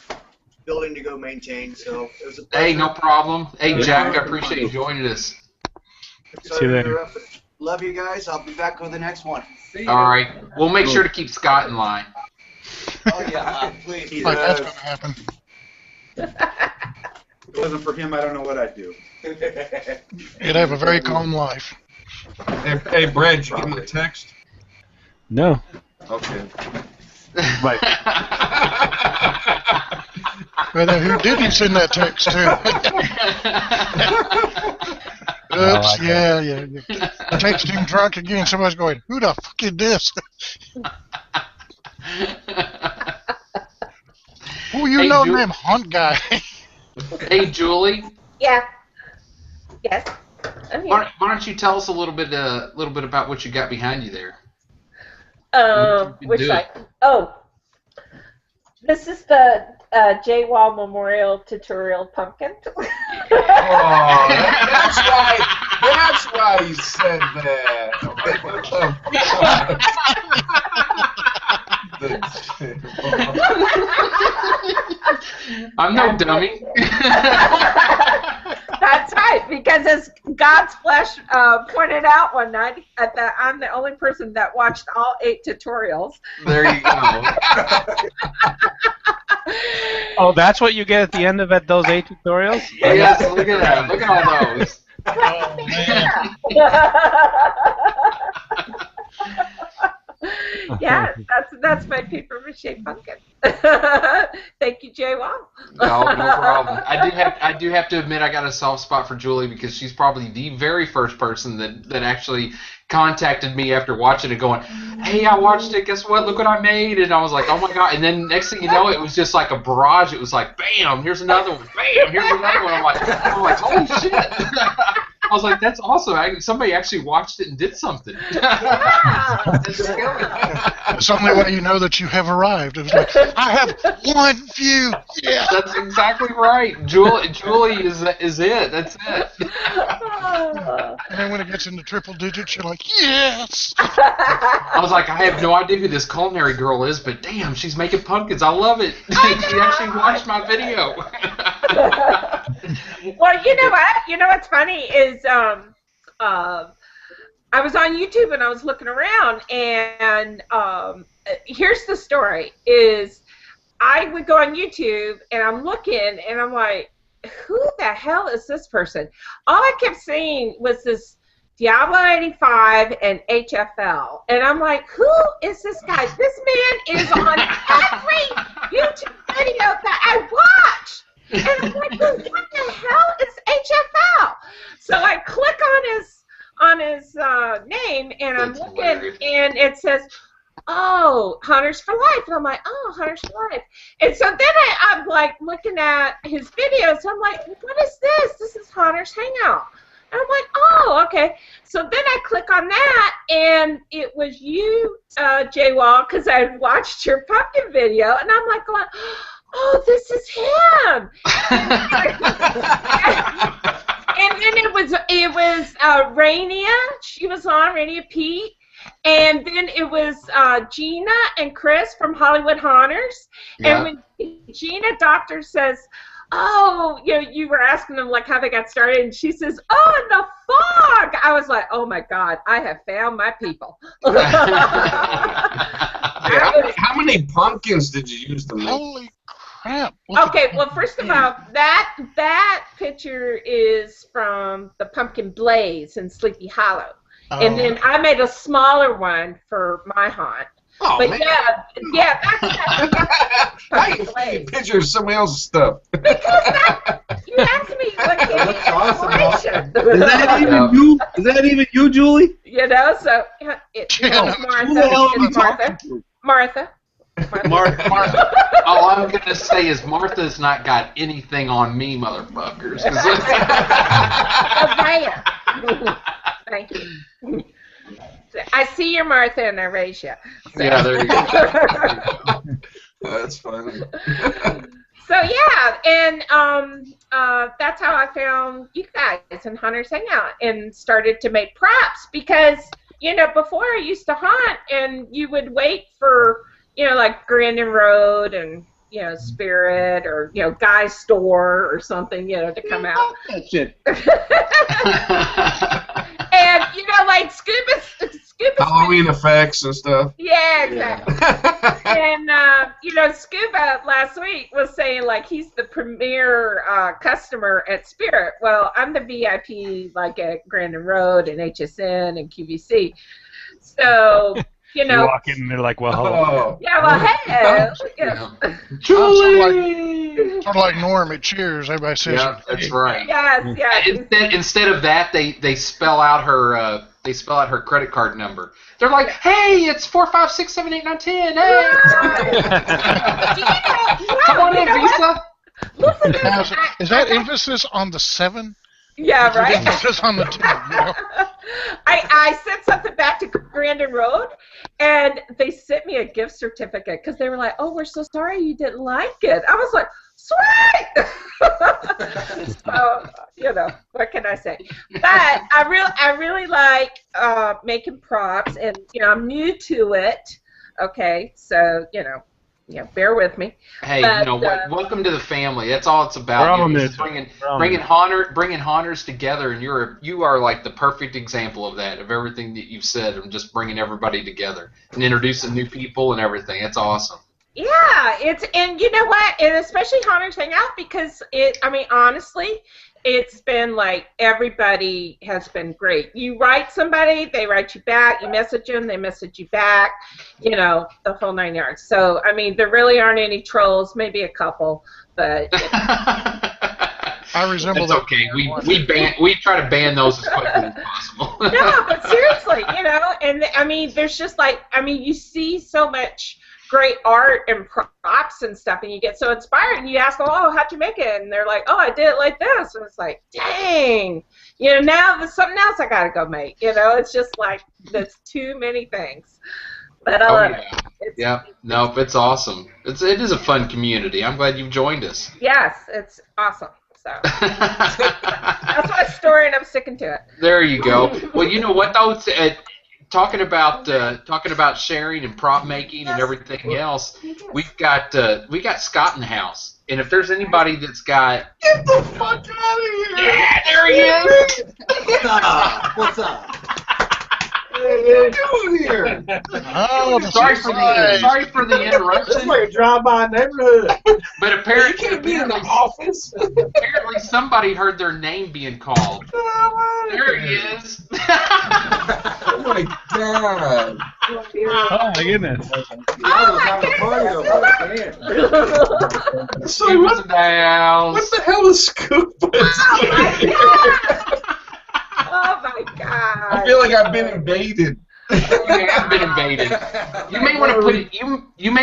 H: building to go maintain, so it was a pleasure.
C: Hey, no problem. Hey, Jack, I appreciate you joining us.
A: See you later.
H: Love you guys. I'll be back with the next one.
C: All right. We'll make sure to keep Scott in line.
H: Oh yeah, please.
G: Like that's gonna happen.
B: If it wasn't for him, I don't know what I'd do.
G: You'd have a very calm life.
D: Hey, Brad, did you get my text?
A: No.
D: Okay.
A: Right.
G: But who did you send that text to? Oops, yeah. Texting drunk again. Somebody's going, who the fuck is this? Who you know named Hunt guy?
C: Hey, Julie.
E: Yeah. Yes. I'm here.
C: Why don't you tell us a little bit about what you got behind you there?
E: Which side? Oh, this is the J. Wall Memorial Tutorial Pumpkin.
D: Oh, that's why he said that.
C: I'm no dummy.
E: That's right, because as God's Flesh pointed out one night, I'm the only person that watched all 8 tutorials.
C: There you go.
A: Oh, that's what you get at the end of those 8 tutorials?
C: Yes, look at that. Look at all those.
G: Oh, man.
E: Yeah, that's my paper mache pumpkin. Thank you, Jay Wall.
C: No problem. I do have to admit I got a soft spot for Julie because she's probably the very first person that actually contacted me after watching it going, hey, I watched it, guess what, look what I made, and I was like, oh my god, and then next thing you know, it was just like a barrage. It was like, bam, here's another one, bam, here's another one. I'm like, holy shit. I was like, that's awesome. Somebody actually watched it and did something.
G: It's the only way you know that you have arrived. It was like, I have 1 view. Yeah.
C: That's exactly right. Julie is it. That's it.
G: And then when it gets into triple digits, you're like, yes.
C: I was like, I have no idea who this culinary girl is, but damn, she's making pumpkins. I love it. She actually watched my video.
E: Well, you know what? You know what's funny is I was on YouTube and I was looking around, and here's the story: is I would go on YouTube and I'm looking and I'm like, who the hell is this person? All I kept seeing was this Diablo 85 and HFL, and I'm like, who is this guy? This man is on every YouTube video that I watch. And I'm like, what the hell is HFL? So I click on his name, and I'm looking, and it says, oh, Hunters for Life. And I'm like, oh, Hunters for Life. And so then I'm like looking at his videos. I'm like, what is this? This is Hunters Hangout. And I'm like, oh, okay. So then I click on that, and it was you, Jay Wall, because I had watched your pumpkin video, and I'm like going, oh, this is him. And then it was Rainia. She was on, Rainia Pete. And then it was Gina and Chris from Hollywood Haunters. Yeah. And when Gina Doctor says, oh, you were asking them like how they got started, and she says, oh, in the fog. I was like, oh my God, I have found my people.
D: How many pumpkins did you use to make?
G: Holy crap.
E: Okay, well, first of all, that picture is from the Pumpkin Blaze in Sleepy Hollow. Oh. And then I made a smaller one for my haunt.
D: Oh,
E: but
D: man.
E: yeah, that's
D: Pumpkin Blaze. Pictures of somebody else's stuff.
E: Because you asked me what gave me inspiration.
J: Is that even you? Is that even you, Julie?
E: You know, so it's Martha.
J: Martha.
C: All I'm going to say is Martha's not got anything on me, motherfuckers.
E: Thank you. I see your Martha and I raise you. So.
C: Yeah, there you go.
D: That's funny.
E: So yeah, and that's how I found you guys and Hunters Hangout and started to make props because, before I used to hunt and you would wait for, like Grandin Road and, Spirit or, Guy's Store or something, to come out.
J: That shit.
E: And, like
D: Halloween effects and stuff.
E: Yeah, exactly. And Scuba last week was saying like he's the premier customer at Spirit. Well, I'm the VIP like at Grandin Road and HSN and QVC. So. You
A: walk in and they're like, well, hello.
E: Yeah, well, hey.
G: Julie! Sort of like Norm at Cheers. Everybody says.
C: Yeah, that's right.
E: Yes.
C: Instead of that, they spell out her credit card number. They're like, hey, it's 4, 5, 6, 7, 8, 9, 10. Hey. Come on in, Visa.
E: Listen,
G: now, is that emphasis on the 7?
E: Yeah, right.
G: Emphasis on the 10.
E: I sent something back to Grandin Road, and they sent me a gift certificate because they were like, "Oh, we're so sorry you didn't like it." I was like, "Sweet!" So what can I say? But I really like making props, and I'm new to it. Okay, so bear with me.
C: Hey, welcome to the family. That's all it's about. Bringing haunters together, and you are like the perfect example of that, of everything that you've said, and just bringing everybody together and introducing new people and everything. It's awesome.
E: Yeah, and you know what, and especially Haunters Hangout because honestly, it's been like everybody has been great. You write somebody, they write you back. You message them, they message you back. The whole 9 yards. So there really aren't any trolls. Maybe a couple, but.
G: I resemble
C: that. Okay, we try to ban those as quickly as possible.
E: No, but seriously, and there's just like you see so much great art and props and stuff, and you get so inspired, and you ask them, "Oh, how'd you make it?" And they're like, "Oh, I did it like this," and it's like, "Dang, now there's something else I gotta go make." It's just like there's too many things. But I love it.
C: It's awesome. It is a fun community. I'm glad you've joined us.
E: Yes, it's awesome. So that's my story, and I'm sticking to it.
C: There you go. Well, you know what though. Talking about sharing and prop making and everything else, we've got Scott in the house, and if there's anybody that's got
D: get the fuck out of here!
C: Yeah, there he is.
H: What's up?
D: What are you doing here?
G: Oh,
C: sorry for the interruption.
H: It's like a drive-by neighborhood.
C: But apparently,
D: you can't be in the office.
C: Apparently, somebody heard their name being called. There he is.
D: Oh my god!
A: Oh my goodness!
H: I was having a party over there.
D: So
C: He was in the house.
D: what the hell is Scoop?
E: Oh my god!
D: I feel like I've been invaded.
C: You have been invaded. You may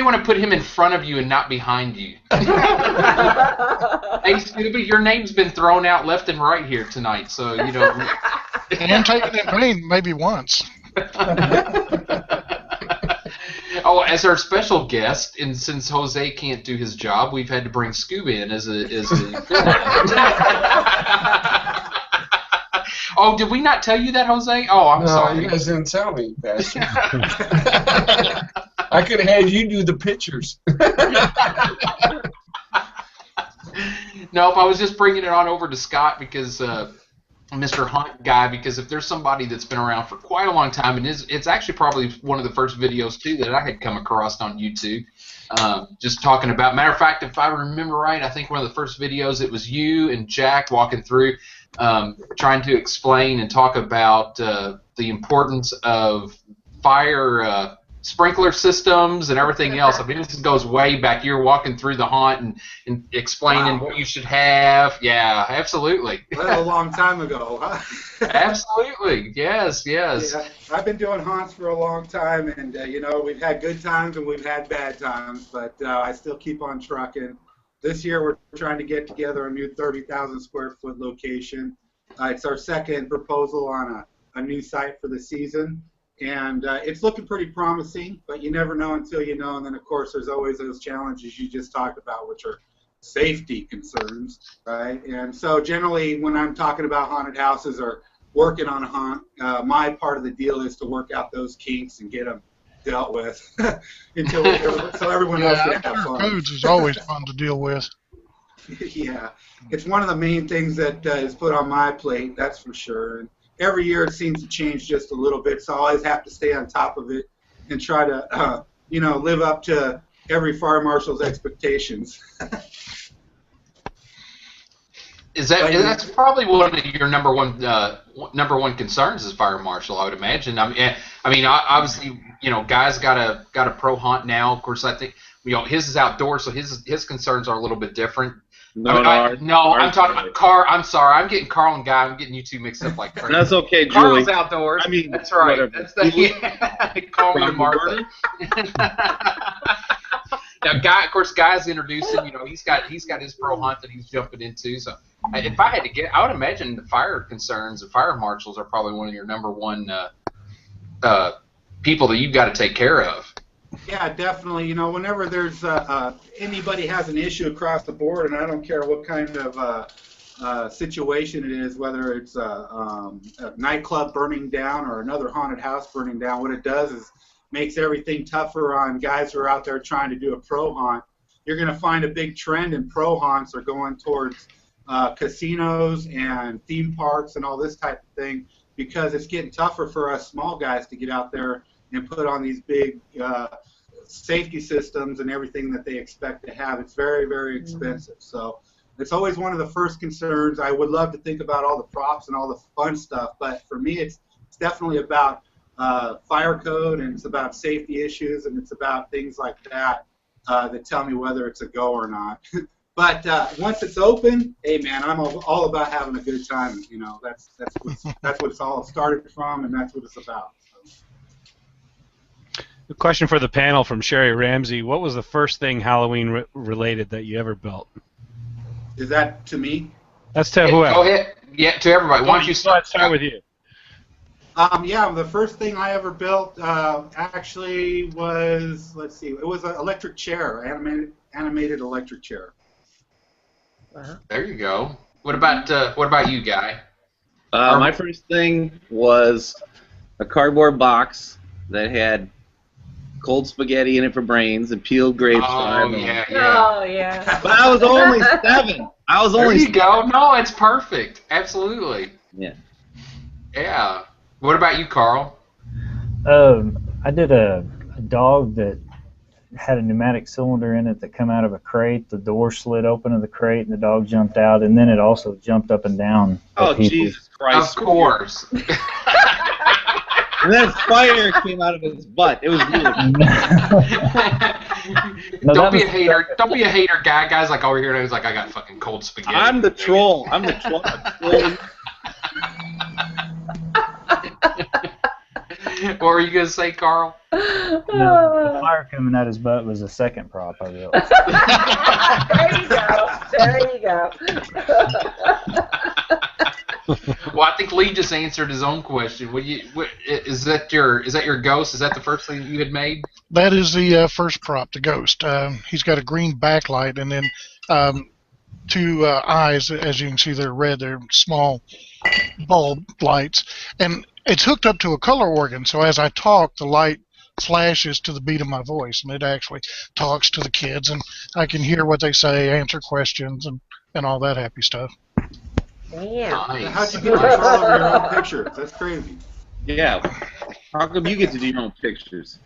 C: want to put him in front of you and not behind you. Hey, Scooby, your name's been thrown out left and right here tonight, so
G: And I'm taking it clean maybe once.
C: Oh, as our special guest, and since Jose can't do his job, we've had to bring Scooby in as a Oh, did we not tell you that, Jose? Oh, I'm sorry.
D: No, you guys didn't tell me, bastard. I could have had you do the pictures.
C: Nope, I was just bringing it on over to Scott because Mr. Hunt guy, because if there's somebody that's been around for quite a long time, and it's actually probably one of the first videos too that I had come across on YouTube, just talking about. Matter of fact, if I remember right, I think one of the first videos it was you and Jack walking through, trying to explain and talk about the importance of fire sprinkler systems and everything else. I mean, this goes way back. You're walking through the haunt and explaining what you should have. Yeah, absolutely.
B: Well, a long time ago, huh?
C: Absolutely. Yes.
B: Yeah, I've been doing haunts for a long time, and we've had good times and we've had bad times, but I still keep on trucking. This year we're trying to get together a new 30,000 square foot location. It's our second proposal on a new site for the season. And it's looking pretty promising, but you never know until you know. And then, of course, there's always those challenges you just talked about, which are safety concerns, right? And so generally when I'm talking about haunted houses or working on a haunt, my part of the deal is to work out those kinks and get them dealt with so everyone else can have fun.
G: Codes is always fun to deal with.
B: Yeah, it's one of the main things that is put on my plate, that's for sure. every year it seems to change just a little bit, so I always have to stay on top of it and try to, live up to every fire marshal's expectations.
C: That's probably one of your number one concerns as fire marshal, I would imagine. I mean, obviously, guys got a pro hunt now. Of course, I think his is outdoors, so his concerns are a little bit different. I'm talking about Carl. I'm sorry, I'm getting Carl and Guy. I'm getting you two mixed up like crazy.
J: That's okay, Julie.
C: Carl's outdoors.
J: I mean,
C: that's right.
J: Whatever.
C: That's call me Martha. Now, Guy's introducing. He's got his pro hunt that he's jumping into. So, if I had to get, I would imagine the fire concerns and fire marshals are probably one of your number one people that you've got to take care of.
B: Yeah, definitely. Whenever there's anybody has an issue across the board, and I don't care what kind of situation it is, whether it's a nightclub burning down or another haunted house burning down, what it does is makes everything tougher on guys who are out there trying to do a pro haunt. You're going to find a big trend in pro haunts are going towards casinos and theme parks and all this type of thing, because it's getting tougher for us small guys to get out there and put on these big safety systems and everything that they expect to have. It's very, very expensive. So it's always one of the first concerns. I would love to think about all the props and all the fun stuff, but for me it's definitely about fire code, and it's about safety issues, and it's about things like that that tell me whether it's a go or not. But once it's open, hey man, I'm all about having a good time. That's what it's all started from, and that's what it's about. So.
A: A question for the panel from Sherry Ramsey. What was the first thing Halloween related that you ever built?
B: Is that to me?
A: That's to whoever.
C: Go ahead. Yeah, to everybody. Why don't you start
A: with you?
B: Yeah, the first thing I ever built actually was, let's see, it was an electric chair, animated electric chair.
C: There you go. What about you, Guy?
J: My first thing was a cardboard box that had cold spaghetti in it for brains and peeled grapes.
C: Oh yeah.
E: Oh yeah.
J: But I was only 7. I was only.
C: There you go. No, it's perfect. Absolutely.
J: Yeah.
C: Yeah. What about you, Carl?
I: I did a dog that had a pneumatic cylinder in it that come out of a crate. The door slid open of the crate, and the dog jumped out, and then it also jumped up and down.
J: Oh, Jesus Christ.
C: Of course.
J: And then fire came out of his butt. It was really
I: No,
C: Don't be a hater. Don't be a hater, Guy. Guy's like over here, and he's like, I got fucking cold spaghetti.
J: I'm the troll. I'm the troll.
C: What were you going to say, Carl?
I: No, the fire coming out his butt was the second prop I built.
E: There you go.
C: Well, I think Lee just answered his own question. Is that your ghost? Is that the first thing you had made?
G: That is the first prop, the ghost. He's got a green backlight, and then 2 eyes, as you can see, they're red. They're small bulb lights, and it's hooked up to a color organ. So as I talk, the light flashes to the beat of my voice, and it actually talks to the kids, and I can hear what they say, answer questions, and all that happy stuff.
E: Damn.
C: Nice.
B: How'd you get control of your own pictures? That's crazy.
J: Yeah. How come you get to do your own pictures?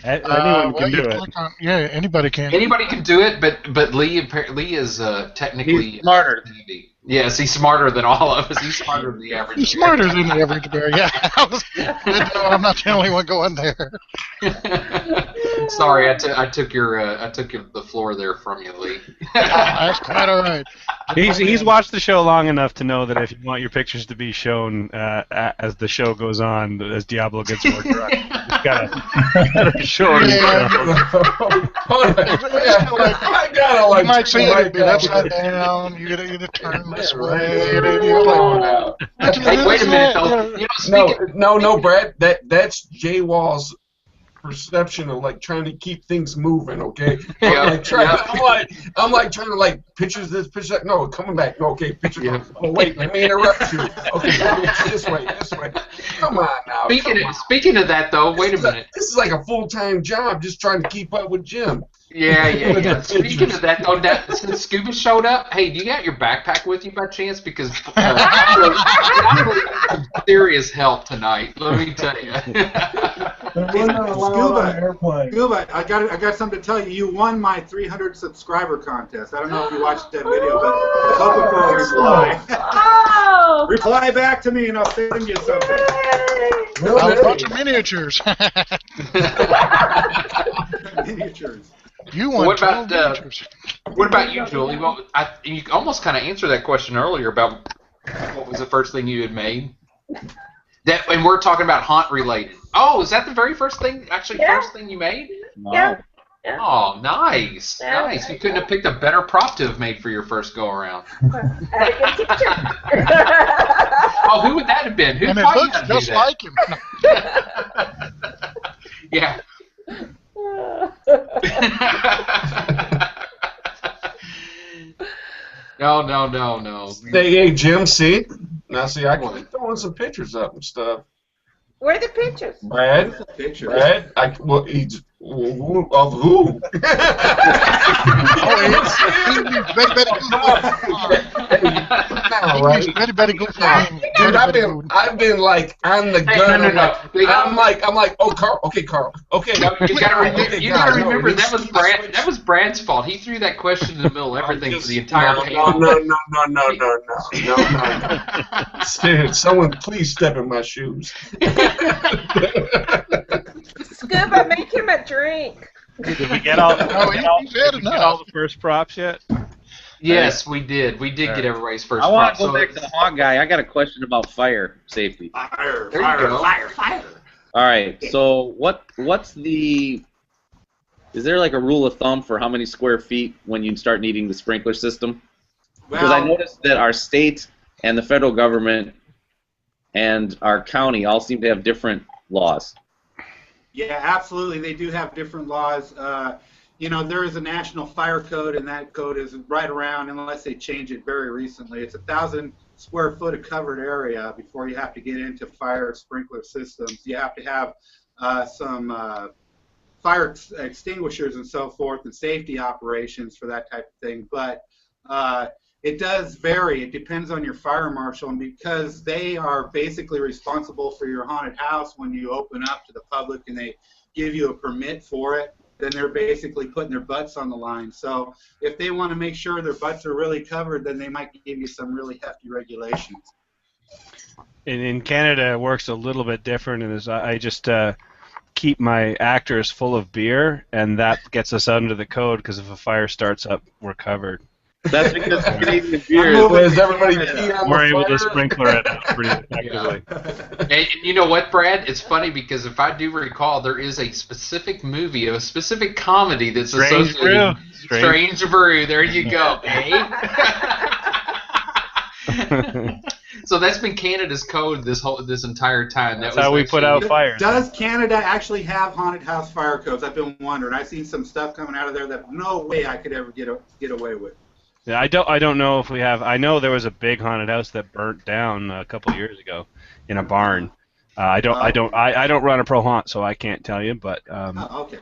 A: Anyone can do it.
G: Yeah, anybody can.
C: Anybody can do it, but Lee is technically
J: He's smarter.
C: Yes, he's smarter than all of us. He's smarter than the average.
G: He's smarter than the average bear. Yeah, I'm not the only one going there.
C: Sorry, I took the floor there from you, Lee.
G: That's quite all right.
A: He's watched the show long enough to know that if you want your pictures to be shown as the show goes on, as Diablo gets more drunk, you gotta show it.
G: You might see it be upside down. You gotta turn this way.
C: Hey, wait a minute though.
D: No, Brad. That's Jay Wall's perception of like trying to keep things moving. Okay. I'm like trying to pictures this, picture that. No, coming back. No, okay, picture. Yeah. Oh wait, let me interrupt you. Okay, this way. Come on now.
C: Speaking of that though, wait a minute.
D: This is like a full-time job, just trying to keep up with Jim.
C: Yeah. Speaking of that, though, since Scuba showed up, hey, do you got your backpack with you by chance? Because serious help tonight. Let me tell you.
B: Scuba, I got something to tell you. You won my 300 subscriber contest. I don't know if you watched that video, but I was hoping for a reply.
E: Oh!
B: Reply back to me, and I'll send you something.
G: A bunch of miniatures.
B: Miniatures.
G: You want
C: What about
G: miniatures.
C: What about you, Julie? Well, you almost kind of answered that question earlier about what was the first thing you had made. And we're talking about haunt related. Oh, is that the very first thing? Actually, first thing you made?
J: No.
E: Yeah.
C: Oh, nice,
E: Yeah.
C: nice. You couldn't have picked a better prop to have made for your first go around. Oh, who would that have been? Who
G: And it
C: taught you
G: looks
C: how to do
G: just
C: that?
G: like him.
C: Yeah. No.
D: Hey, Jim, see? Now, see, I can throwing some pictures up and stuff.
E: Where are the pictures?
D: Brad? Brad? Of who? Dude, I've been like on the gun.
C: No.
D: I'm like, oh, Carl. Okay, Carl. Okay.
C: You gotta remember that was Brad's fault. He threw that question in the middle of everything for the entire panel.
D: No. Dude, someone please step in my shoes.
E: Scuba, make him a drink.
A: Did we get all the first props yet?
C: Yes, we did. We did get everybody's first
J: I want
C: prop.
J: to go back to the haunt guy. I got a question about fire safety.
B: Fire.
J: All right. So what's the? Is there like a rule of thumb for how many square feet when you start needing the sprinkler system? Because I noticed that our state and the federal government and our county all seem to have different laws.
B: Yeah, absolutely. They do have different laws. There is a national fire code, and that code is right around, unless they change it very recently. It's 1,000 square foot of covered area before you have to get into fire sprinkler systems. You have to have some fire extinguishers and so forth, and safety operations for that type of thing. But it does vary. It depends on your fire marshal, and because they are basically responsible for your haunted house when you open up to the public and they give you a permit for it, then they're basically putting their butts on the line. So if they want to make sure their butts are really covered, then they might give you some really hefty regulations.
A: In Canada, it works a little bit different, and I just keep my actors full of beer, and that gets us under the code, because if a fire starts up, we're covered.
J: That's because Canadian beer
A: we're able to sprinkler it out pretty effectively.
C: And you know what, Brad? It's funny because if I do recall, there is a specific movie, a specific comedy that's associated. Strange Brew. There you go. So that's been Canada's code this entire time.
A: That's how we put out fires.
B: Does Canada actually have haunted house fire codes? I've been wondering. I've seen some stuff coming out of there that no way I could ever get away with.
A: Yeah, I don't know if we have. I know there was a big haunted house that burnt down a couple years ago in a barn. I don't run a pro haunt, so I can't tell you. But
B: okay.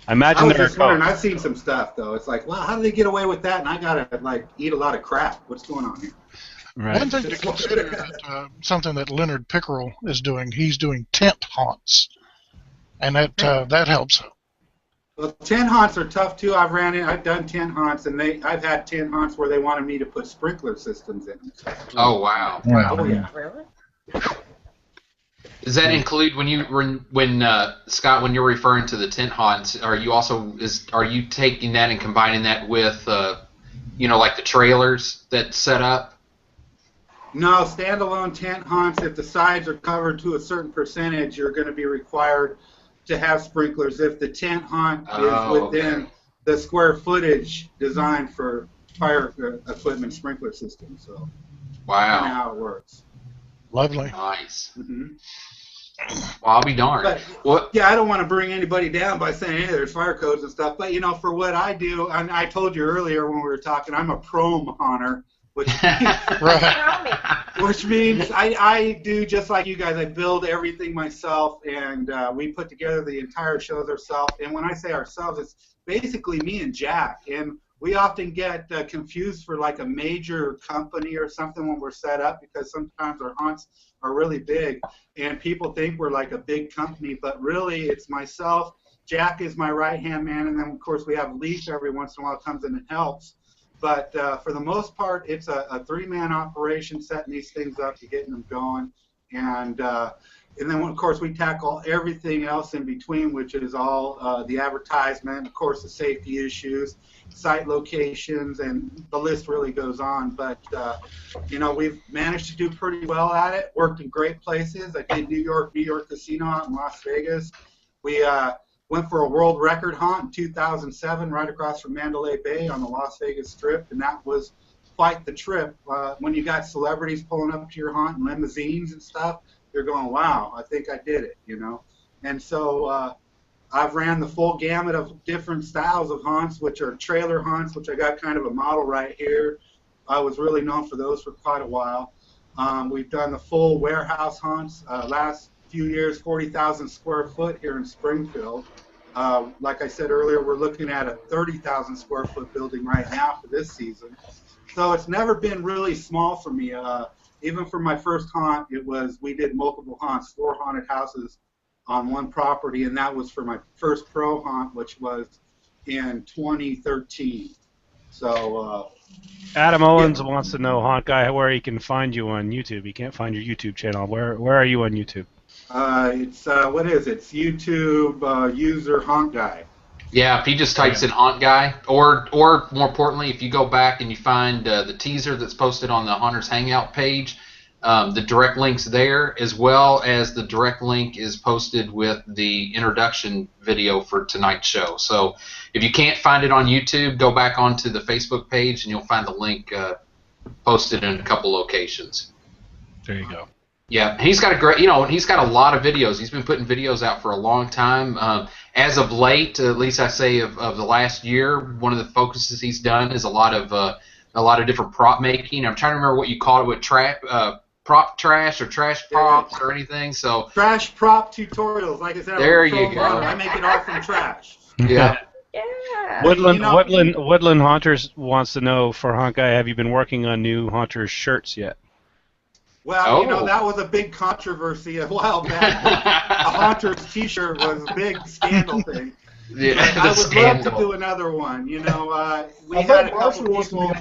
A: I imagine
B: I was just wondering. I've seen some stuff though. It's like, well, how do they get away with that? And I gotta eat a lot of crap. What's going on here?
A: Right.
G: One thing to consider that something that Leonard Pickerel is doing. He's doing tent haunts, and that helps.
B: Well, tent haunts are tough too. I've done tent haunts, and I've had tent haunts where they wanted me to put sprinkler systems in.
C: Oh wow!
I: Yeah.
B: Oh yeah.
E: Really?
C: Does that include when Scott, when you're referring to the tent haunts? Are you taking that and combining that with like the trailers that set up?
B: No, standalone tent haunts. If the sides are covered to a certain percentage, you're going to be required to have sprinklers. If the tent haunt is within the square footage designed for fire equipment sprinkler system. So
C: wow,
B: that's how it works.
G: Lovely.
C: Nice.
B: Mm-hmm.
C: Well, I'll be darned.
B: Yeah, I don't want to bring anybody down by saying, hey, there's fire codes and stuff. But for what I do, and I told you earlier when we were talking, I'm a prom haunter. Which means I do just like you guys. I build everything myself, and we put together the entire shows ourselves. And when I say ourselves, it's basically me and Jack. And we often get confused for like a major company or something when we're set up, because sometimes our haunts are really big and people think we're like a big company, but really it's myself. Jack is my right-hand man, and then of course we have Leaf every once in a while comes in and helps. But for the most part, it's a three-man operation setting these things up to getting them going. And then, of course, we tackle everything else in between, which is all the advertisement, of course, the safety issues, site locations, and the list really goes on. But, you know, we've managed to do pretty well at it, worked in great places. I did New York Casino out in Las Vegas. We went for a world record haunt in 2007 right across from Mandalay Bay on the Las Vegas Strip, and that was quite the trip. When you got celebrities pulling up to your haunt in limousines and stuff, you're going, wow, I think I did it, you know. And so I've ran the full gamut of different styles of haunts, which are trailer haunts, which I got kind of a model right here. I was really known for those for quite a while. We've done the full warehouse haunts. Last few years, 40,000 square foot here in Springfield. Like I said earlier, we're looking at a 30,000 square foot building right now for this season. So it's never been really small for me. Even for my first haunt, we did multiple haunts, 4 haunted houses on one property, and that was for my first pro haunt, which was in 2013. So
A: Adam Owens wants to know, Haunt Guy, where he can find you on YouTube. He can't find your YouTube channel. Where are you on YouTube?
B: It's what is it? It's YouTube user Haunt Guy.
C: Yeah, if he just types in Haunt Guy, or more importantly, if you go back and you find the teaser that's posted on the Haunters Hangout page, the direct link's there, as well as the direct link is posted with the introduction video for tonight's show. So if you can't find it on YouTube, go back onto the Facebook page and you'll find the link posted in a couple locations.
A: There you go.
C: Yeah, he's got a great, he's got a lot of videos. He's been putting videos out for a long time. As of late, at least I say of the last year, one of the focuses he's done is a lot of different prop making. I'm trying to remember what you called it, with prop trash or trash props or anything. So
B: trash prop tutorials, like I said.
C: There you go.
B: I make it all from trash.
C: Yeah.
E: Yeah.
A: Woodland Haunters wants to know, for Haunt Guy, have you been working on new Haunters shirts yet?
B: Well, that was a big controversy a while back. A Haunters T-shirt was a big scandal thing.
C: Yeah,
B: I would love to do another one. We had a couple people.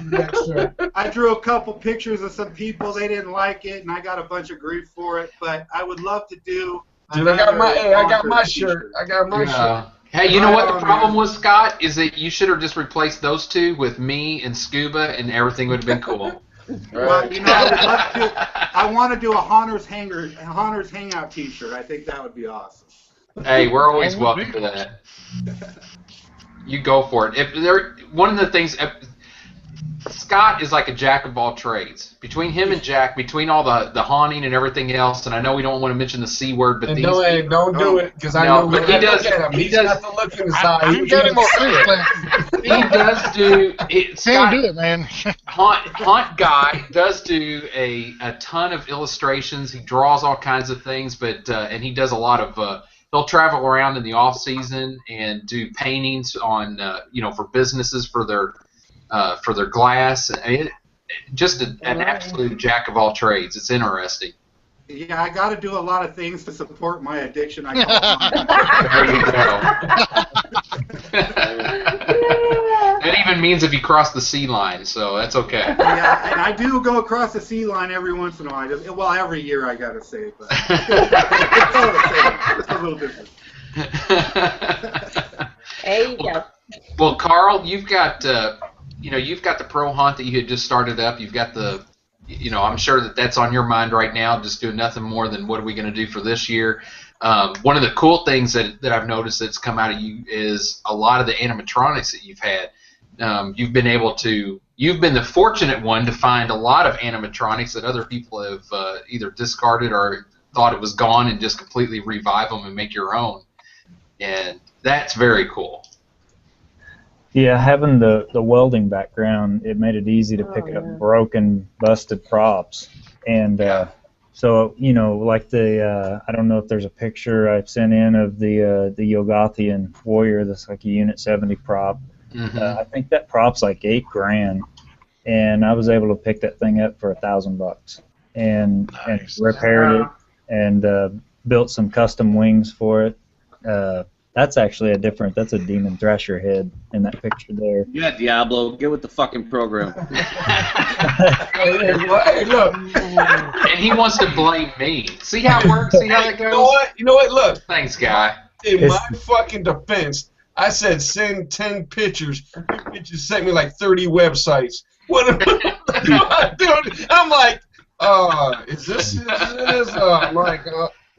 B: I drew a couple pictures of some people. They didn't like it, and I got a bunch of grief for it. But I would love to do.
D: Dude, I got my shirt. I got my shirt.
C: Hey, you know what the problem was, Scott? Is that you should have just replaced those two with me and Scuba, and everything would have been cool.
B: Well, I want to do a Haunters Hangout T-shirt. I think that would be awesome.
C: Hey, we're always welcome to that. You go for it. One of the things, Scott is like a jack of all trades. Between him and Jack, between all the haunting and everything else, and I know we don't want to mention the C word, but
D: don't do it, because I know
C: but he does.
D: He's got the look in his eye.
C: He does do.
G: Can't do it, man.
C: Haunt Guy does do a ton of illustrations. He draws all kinds of things, but and he does a lot of. He'll travel around in the off season and do paintings on for businesses for their glass. Just an absolute jack of all trades. It's interesting.
B: Yeah, I got to do a lot of things to support my addiction. There
C: you go. That even means if you cross the sea line, so that's okay.
B: Yeah, and I do go across the sea line every once in a while. Well, every year I got to say, but it's all the same. It's a little different.
E: There you go.
C: Well, Carl, you've got the pro haunt that you had just started up. You've got I'm sure that's on your mind right now, just doing nothing more than what are we going to do for this year. One of the cool things that I've noticed that's come out of you is a lot of the animatronics that you've had. You've been the fortunate one to find a lot of animatronics that other people have either discarded or thought it was gone, and just completely revive them and make your own. And that's very cool.
I: Yeah, having the welding background, it made it easy to pick up broken, busted props. And So, you know, like I don't know if there's a picture I've sent in of the Yogothian warrior that's like a Unit 70 prop. I think that prop's like $8,000, and I was able to pick that thing up for $1,000 and repaired it and built some custom wings for it. That's actually that's a Demon Thrasher head in that picture there.
F: Yeah, Diablo, get with the fucking program.
D: Hey, look.
C: And he wants to blame me. See how it works? See how that goes?
D: You know what? Look.
C: Thanks, guy.
D: In my fucking defense, I said send 10 pictures. You bitches sent me like 30 websites. What am I doing? I'm like, is this his? I'm like,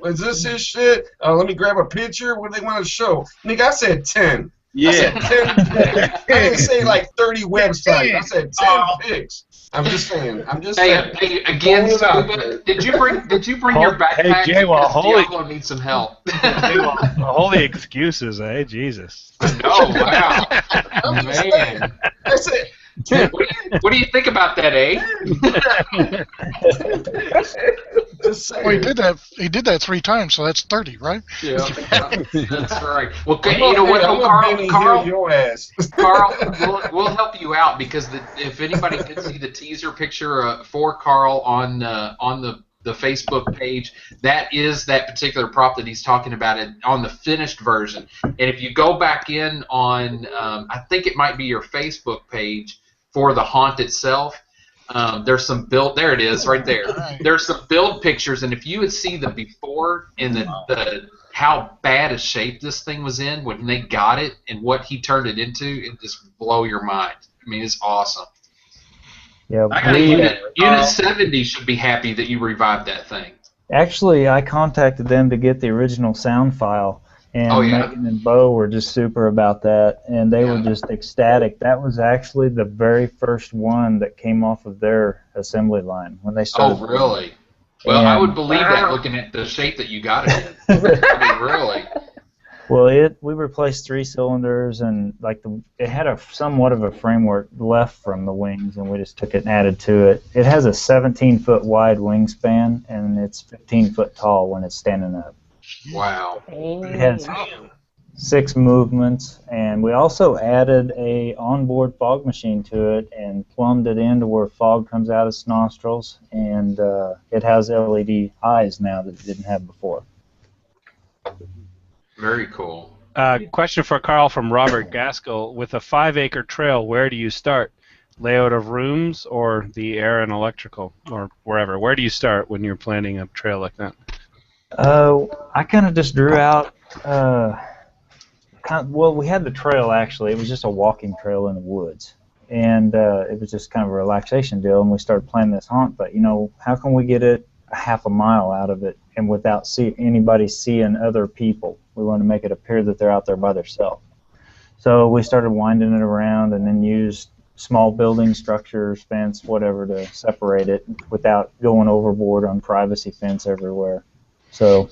D: is this his shit? Let me grab a picture. What do they want to show? Nigga, I said 10.
F: Yeah.
D: I said 10 pics. I didn't say like 30 websites. I said 10 pics. I'm just saying.
C: Hey, again, Scuba, did you bring your backpack?
A: Hey, Jay, well,
C: Diablo needs some help.
A: Holy excuses, eh? Jesus.
C: Oh, wow. Man.
D: That's it.
C: What do you think about that, eh?
G: Well, he did that 3 times, so that's 30, right?
C: Yeah, that's right. Well, you know what, Carl, we'll help you out because if anybody did see the teaser picture for Carl on the Facebook page, that is that particular prop that he's talking about it on the finished version. And if you go back in on, I think it might be your Facebook page for the haunt itself, there's some build. There it is, right there. There's some build pictures, and if you would see the before and the how bad a shape this thing was in when they got it and what he turned it into, it just blow your mind. I mean, it's awesome.
I: Yeah,
C: Unit 70 should be happy that you revived that thing.
I: Actually, I contacted them to get the original sound file, and Megan and Bo were just super about that, and they were just ecstatic. That was actually the very first one that came off of their assembly line when they started.
C: Oh, really? Well, I would believe that looking at the shape that you got it in. I mean, really.
I: Well, we replaced 3 cylinders, and like it had a somewhat of a framework left from the wings, and we just took it and added to it. It has a 17-foot wide wingspan, and it's 15 foot tall when it's standing up.
C: Wow.
I: It has 6 movements, and we also added a onboard fog machine to it and plumbed it into where fog comes out of its nostrils, and it has LED eyes now that it didn't have before.
C: Very cool.
A: Question for Carl from Robert Gaskell. With a 5-acre trail, where do you start? Layout of rooms or the air and electrical or wherever? Where do you start when you're planning a trail like that?
I: I kind of just drew out. Well, we had the trail actually. It was just a walking trail in the woods, and it was just kind of a relaxation deal. And we started planning this haunt. But you know, how can we get it a half a mile out of it and without anybody seeing other people? We want to make it appear that they're out there by themselves. So we started winding it around, and then used small building structures, fence, whatever, to separate it without going overboard on privacy fence everywhere. So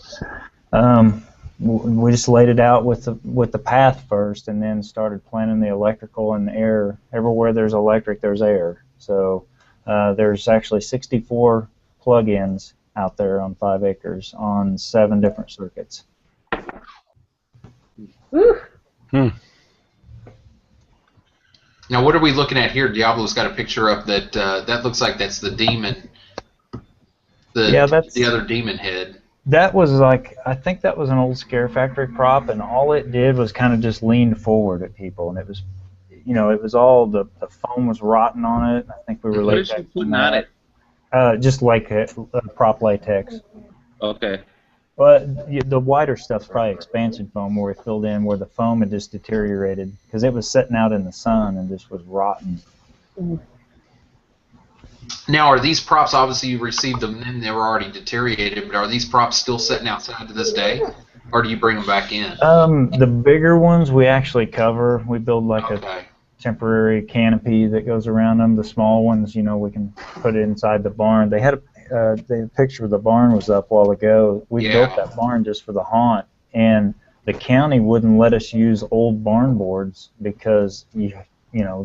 I: we just laid it out with the path first, and then started planning the electrical and the air. Everywhere there's electric, there's air. So there's actually 64 plug-ins out there on 5 acres on 7 different circuits.
C: Now, what are we looking at here? Diablo's got a picture up that that looks like that's the demon. The other demon head.
I: That was like, I think that was an old Scare Factory prop, and all it did was kind of just lean forward at people, and it was, you know, it was all the foam was rotten on it. I think we were
F: What is she putting on it?
I: Just like prop latex.
F: Okay.
I: But the wider stuff's probably expansion foam, where we filled in where the foam had just deteriorated because it was sitting out in the sun and just was rotten.
C: Now, are these props, obviously you received them and they were already deteriorated, but are these props still sitting outside to this day, or do you bring them back in?
I: The bigger ones we actually cover. We build like a temporary canopy that goes around them. The small ones, you know, we can put it inside the barn. They had the picture of the barn was up a while ago. We built that barn just for the haunt, and the county wouldn't let us use old barn boards because you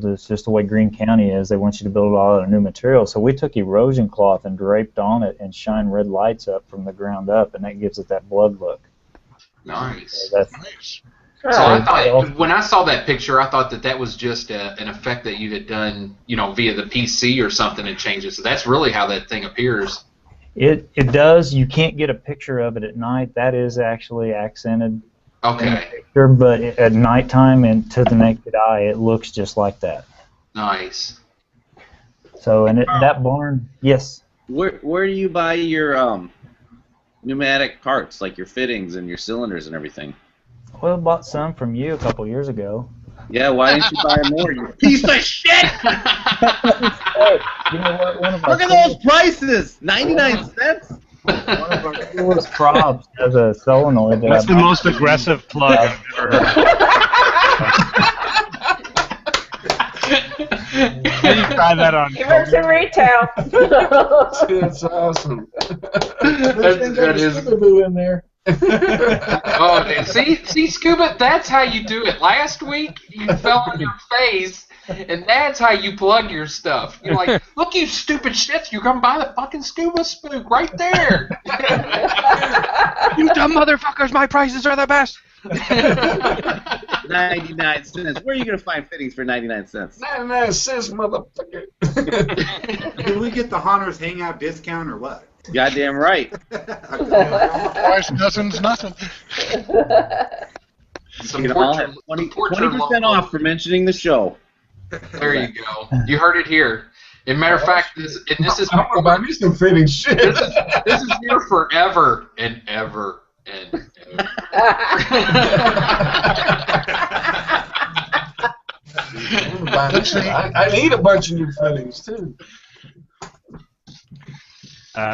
I: that's just the way Greene County is. They want you to build all out of new material. So we took erosion cloth and draped on it and shined red lights up from the ground up, and that gives it that blood look.
C: Nice.
I: So that's,
G: Nice.
C: So I thought, when I saw that picture, I thought that was just an effect that you had done, via the PC or something and changed it. So that's really how that thing appears.
I: It does. You can't get a picture of it at night. That is actually accented.
C: Okay.
I: In the picture, but at nighttime and to the naked eye, it looks just like that.
C: Nice.
I: So, and that barn, yes.
J: Where do you buy your pneumatic parts, like your fittings and your cylinders and everything?
I: Well, I bought some from you a couple years ago.
J: Yeah, why didn't you buy more, you piece of shit?
I: Hey, you know what?
J: Look at those prices! 99 cents?
I: One of our coolest props has a solenoid.
A: That's the most aggressive plug I've ever heard. Can you try that on?
E: Give him some retail.
D: That's awesome.
C: That is
I: in there.
C: Oh, see, Scuba, that's how you do it. Last week, you fell on your face, and that's how you plug your stuff. You're like, look, you stupid shits, you come buy the fucking Scuba Spook right there.
A: You dumb motherfuckers, my prices are the best.
J: 99 cents. Where are you going to find fittings for 99 cents?
D: 99 cents, motherfucker.
B: Did we get the Honors Hangout discount or what?
J: Goddamn right.
G: Otherwise, nothing's nothing.
C: Some
J: You know,
C: portrait,
J: 20% off for mentioning the show.
C: There you go. You heard it here. As a matter of fact, this is
D: I'm gonna buy me some fitting shit.
C: this is here forever and ever and ever.
D: I need a bunch of new fittings too.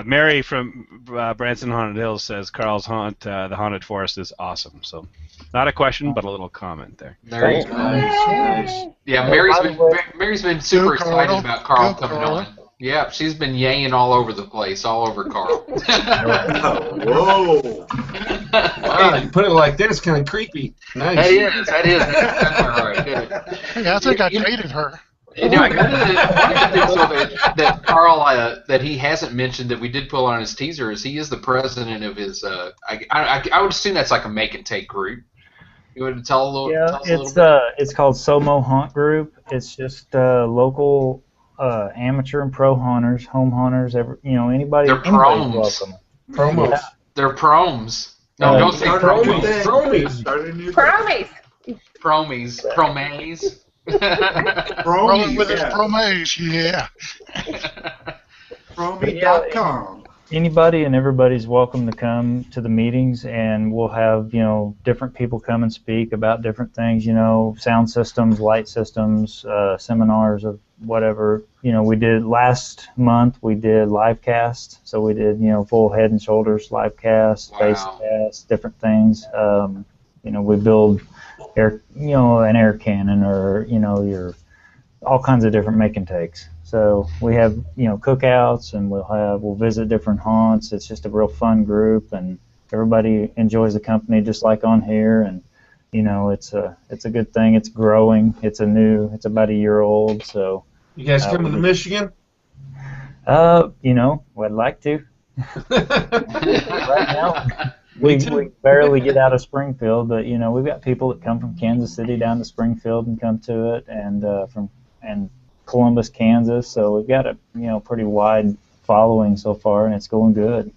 A: Mary from Branson Haunted Hills says Carl's the Haunted Forest is awesome. So, not a question, but a little comment there.
C: There you go.
D: Nice.
C: Yeah, Mary's been super excited about Carl coming on. Yeah, she's been yaying all over the place, all over Carl.
B: Whoa!
D: Wow, you put it like that, it's kind of creepy. Nice.
C: That is. That's all right.
G: Hey, I think I dated her.
C: One of the things that Carl that he hasn't mentioned that we did pull on his teaser is he is the president of his. I would assume that's like a make and take group. You want to tell a little?
I: Yeah,
C: tell us a little bit?
I: It's called Somo Haunt Group. It's just local amateur and pro hunters, home hunters. Anybody.
C: They're proms.
I: Welcome.
D: Promos.
I: Yeah.
C: They're proms. No, don't say promies.
B: Promies.
C: Promies. Promays.
G: Rolling with his promaze, yeah.
B: Promy.com.
I: Anybody and everybody's welcome to come to the meetings, and we'll have different people come and speak about different things. Sound systems, light systems, seminars of whatever. We did last month. We did live cast, so we did full head and shoulders live cast, face cast, different things. We build air, an air cannon, or your all kinds of different make and takes. So we have cookouts, and we'll visit different haunts. It's just a real fun group, and everybody enjoys the company just like on here. And it's a good thing. It's growing. It's about a year old. So
D: you guys coming to Michigan?
I: I'd like to. Right now. We barely get out of Springfield, but we've got people that come from Kansas City down to Springfield and come to it, and from Columbus, Kansas. So we've got a pretty wide following so far, and it's going good.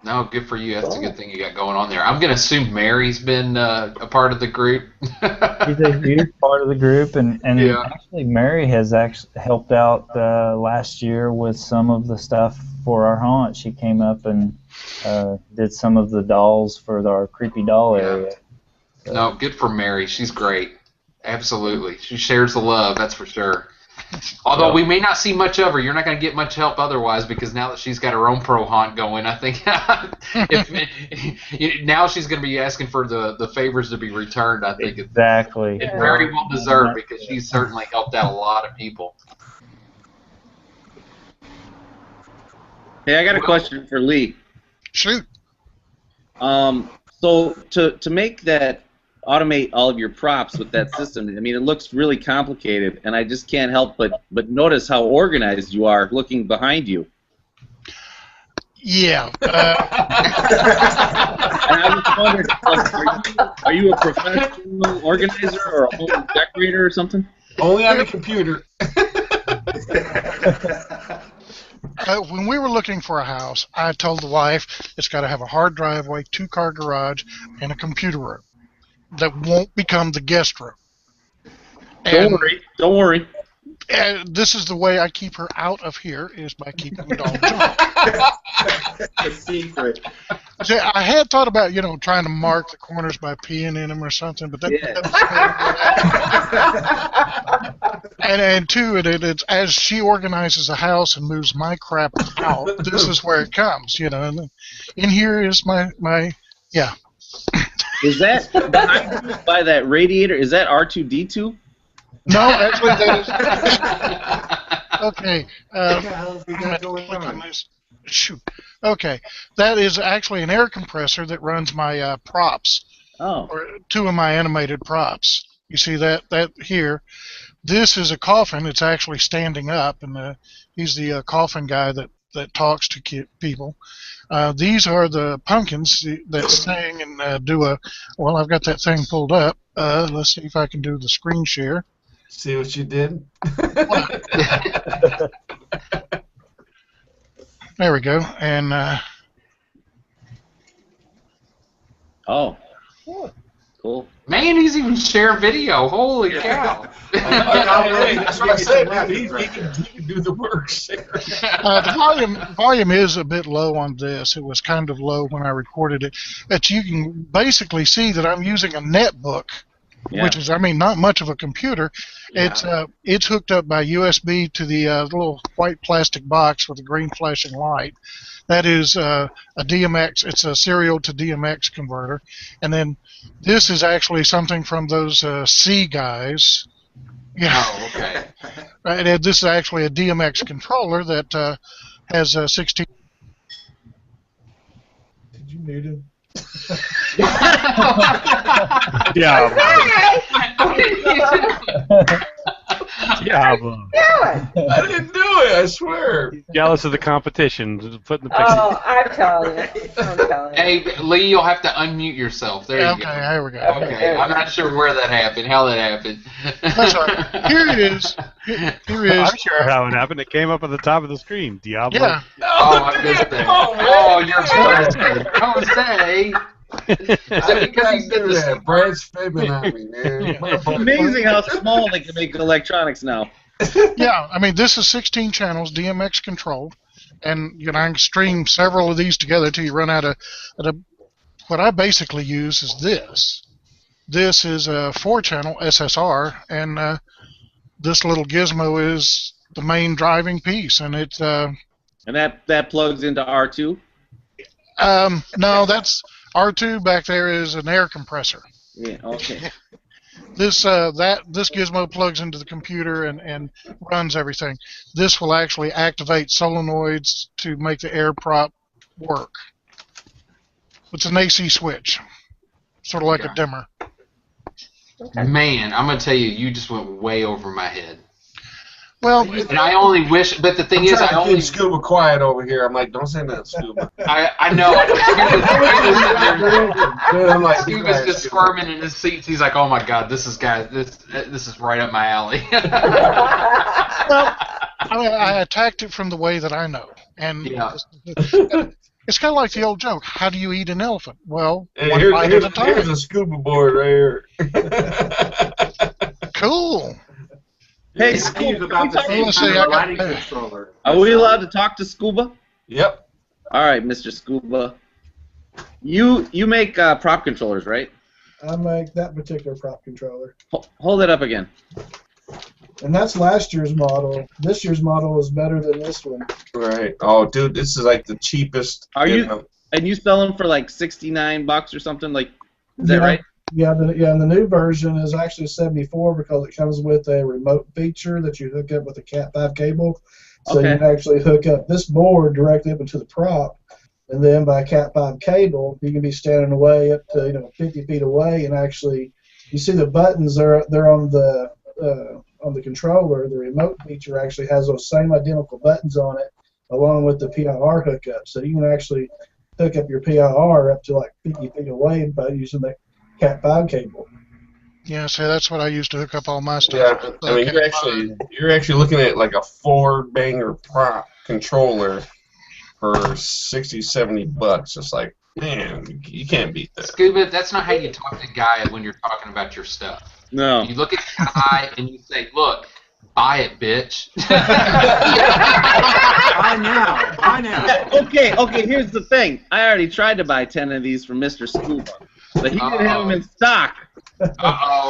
C: No, good for you. That's a good thing you got going on there. I'm gonna assume Mary's been a part of the group.
I: She's a huge part of the group, and actually Mary has helped out last year with some of the stuff for our haunt. She came up and did some of the dolls for our creepy doll area. So.
C: No, good for Mary. She's great. Absolutely. She shares the love, that's for sure. Although we may not see much of her, you're not going to get much help otherwise, because now that she's got her own pro haunt going, I think now she's going to be asking for the favors to be returned. I think
I: exactly.
C: It's very well deserved, because she's certainly helped out a lot of people.
J: Hey, I got a question for Lee.
G: Shoot.
J: So to make that automate all of your props with that system. I mean, it looks really complicated, and I just can't help but notice how organized you are looking behind you.
G: Yeah.
J: And I was wondering, are you a professional organizer or a home decorator or something?
D: Only on the computer.
G: When we were looking for a house, I told the wife it's got to have a hard driveway, 2-car garage, and a computer room that won't become the guest room.
J: Don't worry.
G: And this is the way I keep her out of here, is by keeping it all joint.
B: A secret.
G: See, I had thought about, trying to mark the corners by peeing in them or something, but that. And two, it's as she organizes the house and moves my crap out, this is where it comes, And in here is my yeah.
J: Is that behind you by that radiator? Is that R2D2?
G: No, actually that is. Okay. Shoot. Okay, that is actually an air compressor that runs my props.
J: Oh.
G: Or 2 of my animated props. You see that here? This is a coffin. It's actually standing up, and he's the coffin guy that talks to people. These are the pumpkins that sing and do a. Well, I've got that thing pulled up. Let's see if I can do the screen share.
D: See what you did?
G: There we go. And
J: oh, cool.
C: Man, he's even share video. Holy cow!
D: That's what I said, man. He can do the work.
G: The volume is a bit low on this. It was kind of low when I recorded it. But you can basically see that I'm using a netbook. Yeah. Which is, not much of a computer. Yeah. It's hooked up by USB to the little white plastic box with a green flashing light. That is a DMX. It's a serial to DMX converter. And then this is actually something from those C guys. Yeah.
C: Oh, okay.
G: Right, and this is actually a DMX controller that has 16.
K: Did you mute him?
A: Yeah. Yeah.
D: I didn't do it, I swear.
A: Jealous of the competition. Putting the picture.
E: Oh, I'm telling you.
C: Hey, Lee, you'll have to unmute yourself. There you go.
G: Okay, there we go.
C: Okay, I'm not sure where that happened, how that happened.
G: That's all right. Here it is. Here is.
A: I'm sure how it happened. It came up at the top of the screen. Diablo.
G: Yeah.
C: Oh, I missed that. Oh, you're busted. Jose. Is it because he's been the
D: Brad's fibbing on me, man.
J: It's amazing how small they can make electronics now.
G: Yeah, this is 16 channels, DMX controlled, and I can stream several of these together till you run out of. What I basically use is this. This is a 4-channel SSR, and this little gizmo is the main driving piece, and it's.
J: And that plugs into R2.
G: No, that's. R2 back there is an air compressor.
J: Yeah, okay.
G: This gizmo plugs into the computer and runs everything. This will actually activate solenoids to make the air prop work. It's an AC switch, sort of like a dimmer.
C: Man, I'm going to tell you, you just went way over my head.
G: Well,
C: and I only wish, but the thing is, I only
D: keep Scuba quiet over here. I'm like, don't say that, Scuba.
C: I know. Scuba's just squirming in his seats. He's like, oh my god, this is right up my alley.
G: Well, I attacked it from the way that I know, and it's kind of like the old joke: how do you eat an elephant? Well, one bite at a time.
D: Here's a Scuba board right here.
G: Cool.
J: Hey, Scuba, are we allowed to talk to Scuba?
D: Yep.
J: All right, Mr. Scuba. You make prop controllers, right?
K: I make that particular prop controller.
J: Hold it up again.
K: And that's last year's model. This year's model is better than this one.
D: Right. Oh, dude, this is like the cheapest.
J: And you sell them for like $69 or something? Like, is that right?
K: Yeah, and the new version is actually 74 because it comes with a remote feature that you hook up with a Cat 5 cable. So you can actually hook up this board directly up into the prop, And then by Cat5 cable, you can be standing away up to 50 feet away, and actually, you see the buttons they're on the controller. The remote feature actually has those same identical buttons on it, along with the PIR hookup. So you can actually hook up your PIR up to like 50 feet away by using the Cat5 cable.
G: Yeah, so that's what I use to hook up all my stuff.
D: Yeah, I mean, you're actually looking at like a 4-banger prop controller for $60-$70. It's like, man, you can't beat that.
C: Scuba, that's not how you talk to Guy when you're talking about your stuff.
J: No.
C: You look at Guy and you say, look, buy it, bitch.
H: I know.
J: Okay, here's the thing. I already tried to buy 10 of these from Mr. Scuba, but he didn't have them in stock.
C: Wait a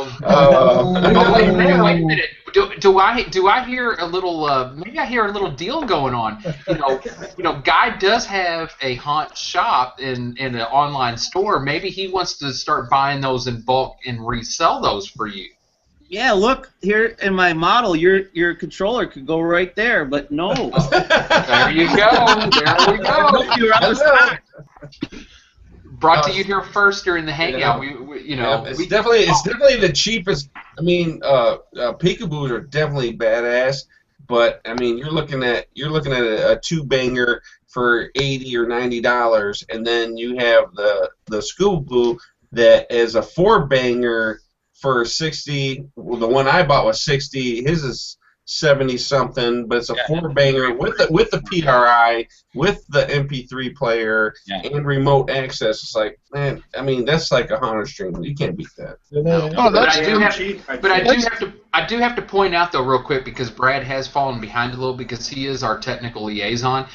C: minute. Do I hear a little? Maybe I hear a little deal going on. Guy does have a haunt shop in an online store. Maybe he wants to start buying those in bulk and resell those for you.
J: Yeah, look here in my model. Your controller could go right there, but no.
C: There you go. There we go.
J: You're out of stock.
C: Brought to you here first during the Hangout.
D: It's definitely the cheapest. I mean, peekaboos are definitely badass, but I mean, you're looking at a 2-banger for $80 or $90, and then you have the Scuba Boo that is a 4-banger for $60. Well, the one I bought was $60. His is 70 something, but it's a 4-banger with the PRI, with the MP3 player, and remote access. It's like, man, I mean, that's like a Haunter stream. You can't beat that.
C: I do have to point out though, real quick, because Brad has fallen behind a little because he is our technical liaison.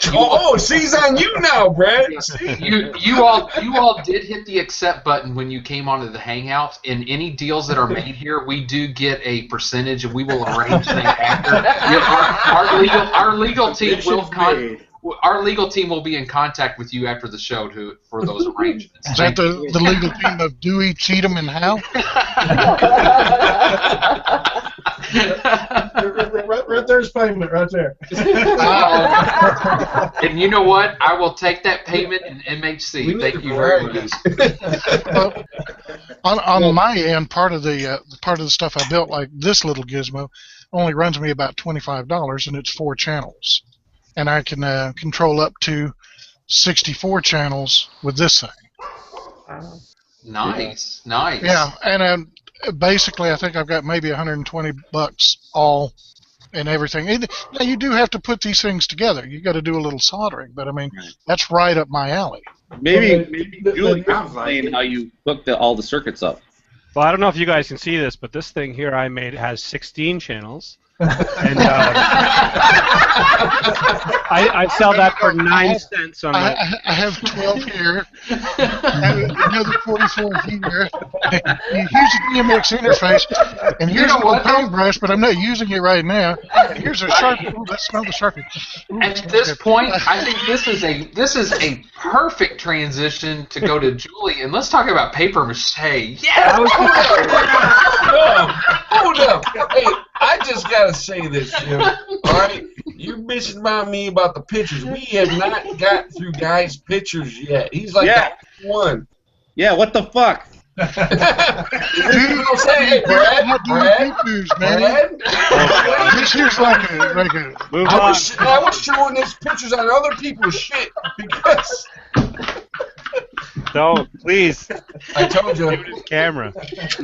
D: She's on you now, Brad.
C: You all did hit the accept button when you came onto the Hangout. In any deals that are made here, we do get a percentage, and we will arrange things after. Our legal team will be in contact with you after the show for those arrangements.
G: Is that the legal team of Dewey, Cheatham, and Howe?
K: Right there's payment right there.
C: And you know what? I will take that payment in MHC. Thank you very much.
G: On my end, part of the stuff I built, like this little gizmo, only runs me about $25, and it's 4 channels, and I can control up to 64 channels with this thing.
C: Nice.
G: Yeah, and basically, I think I've got maybe $120 all and everything. Now, you do have to put these things together. You got to do a little soldering, but I mean, that's right up my alley.
J: Maybe Julie can explain how you hook all the circuits up.
A: Well, I don't know if you guys can see this, but this thing here I made has 16 channels. And I sell that for 9 cents on
G: I have 12 here, another 44 here. Here's a DMX interface, and here's a little paintbrush, but I'm not using it right now. And here's a Sharpie. Ooh, let's smell the Sharpie. Ooh,
C: at this point, I think this is a perfect transition to go to Julie, and let's talk about paper mache. Yeah.
D: Hold up. Hey, I just gotta say this, Jim. All right, you're bitching about me about the pictures. We have not got through Guy's pictures yet. He's like one.
J: Yeah, what the fuck?
D: Hey, Brad.
G: This here's like a
D: I was showing these pictures on other people's shit because.
A: No, please.
D: I told you.
A: Give it his camera.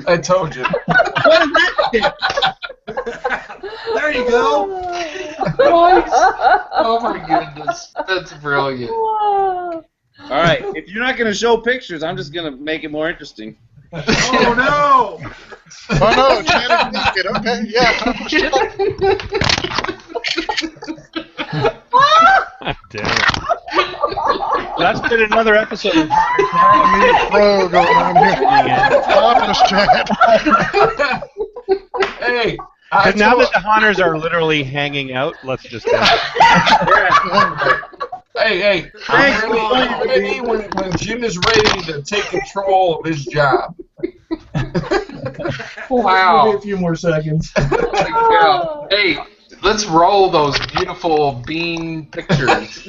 D: I told you.
J: What is that?
H: There you go.
C: Nice. Oh my goodness, that's brilliant.
J: All right, if you're not going to show pictures, I'm just going to make it more interesting.
H: Oh no!
G: Oh no, Channing Naked. Okay, yeah.
A: Damn it. That's been another episode of
G: Pro going on here. Office chat.
D: Hey.
A: Because now that the Haunters are literally hanging out, let's just go.
D: Hey, I'm ready when Jim is ready to take control of his job.
C: Wow.
K: Maybe a few more seconds.
C: Hey, let's roll those beautiful bean pictures.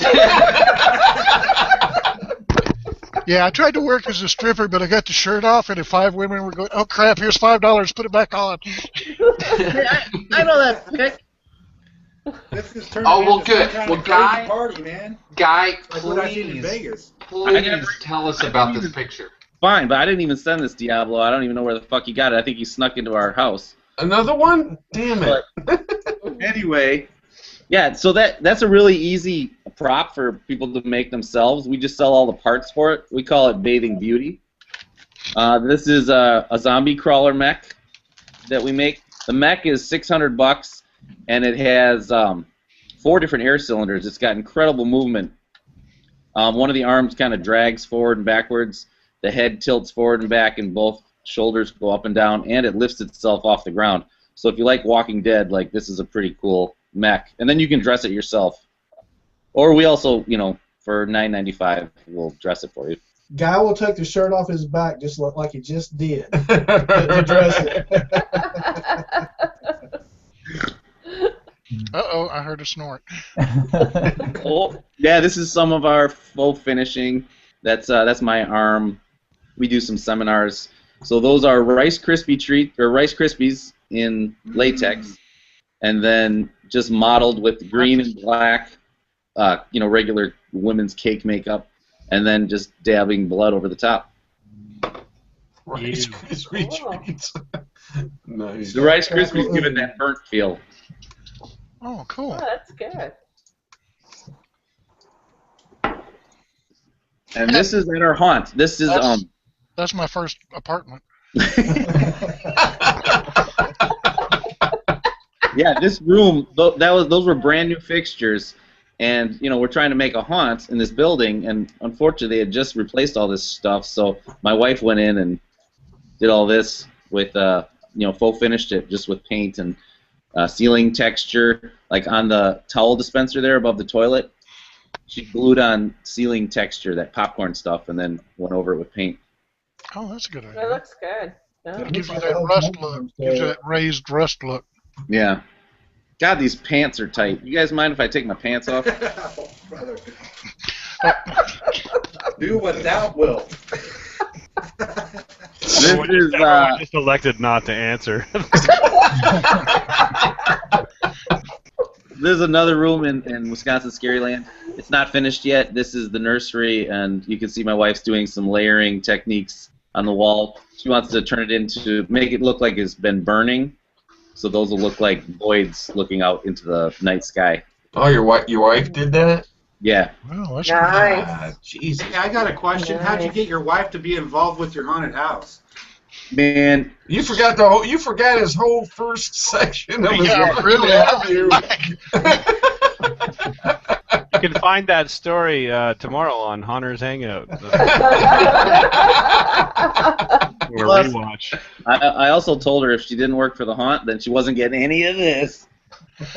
G: Yeah, I tried to work as a stripper, but I got the shirt off, and 5 women were going, "Oh crap! Here's $5. Put it back on."
F: I know that pic.
B: This is turning into
C: good.
B: some kind
C: Well,
B: of
C: Guy,
B: crazy party, man.
C: Guy,
B: Like what I seen in Vegas.
C: please tell us about this picture.
J: Fine, but I didn't even send this Diablo. I don't even know where the fuck he got it. I think he snuck into our house.
D: Another one? Damn it.
J: Anyway, yeah, so that's a really easy prop for people to make themselves. We just sell all the parts for it. We call it Bathing Beauty. This is a zombie crawler mech that we make. The mech is $600, and it has 4 different air cylinders. It's got incredible movement. One of the arms kind of drags forward and backwards. The head tilts forward and back, and both shoulders go up and down, and it lifts itself off the ground. So if you like Walking Dead, like, this is a pretty cool mech. And then you can dress it yourself. Or we also, for $9.95, we'll dress it for you.
K: Guy will take the shirt off his back just like he just did to dress it.
G: Uh-oh, I heard a snort.
J: Oh, yeah, this is some of our faux finishing. That's my arm. We do some seminars. So those are Rice Krispies in latex, and then just modeled with green and black, regular women's cake makeup, and then just dabbing blood over the top.
D: Rice Krispie treats. Nice.
J: The Rice Krispies give it that burnt feel.
G: Oh, cool.
E: Oh, that's good.
J: And this is at our haunt. This is
G: That's my first apartment.
J: Yeah, this room. Those were brand new fixtures, and we're trying to make a haunt in this building, and unfortunately, they had just replaced all this stuff. So my wife went in and did all this with, faux finished it just with paint and ceiling texture, like on the towel dispenser there above the toilet. She glued on ceiling texture, that popcorn stuff, and then went over it with paint.
G: Oh, that's a good idea.
E: That looks good. Yeah.
G: It gives you that rust look. Gives you that raised rust look.
J: Yeah. God, these pants are tight. You guys mind if I take my pants off?
B: Oh, brother. Do what thou wilt.
J: This is
A: Everyone just elected not to answer.
J: There's another room in Wisconsin Scaryland. It's not finished yet. This is the nursery, and you can see my wife's doing some layering techniques on the wall. She wants to turn it make it look like it's been burning. So those will look like voids looking out into the night sky.
D: Oh, your wife did that?
J: Yeah.
G: Wow, that's
E: Nice.
D: Jesus.
B: Hey, I got a question. How'd you get your wife to be involved with your haunted house?
J: Man,
D: You forgot you forgot his whole first section of his
G: really.
D: interview.
A: You can find that story tomorrow on Hunter's Hangout. Or rewatch.
J: I also told her if she didn't work for the haunt, then she wasn't getting any of this.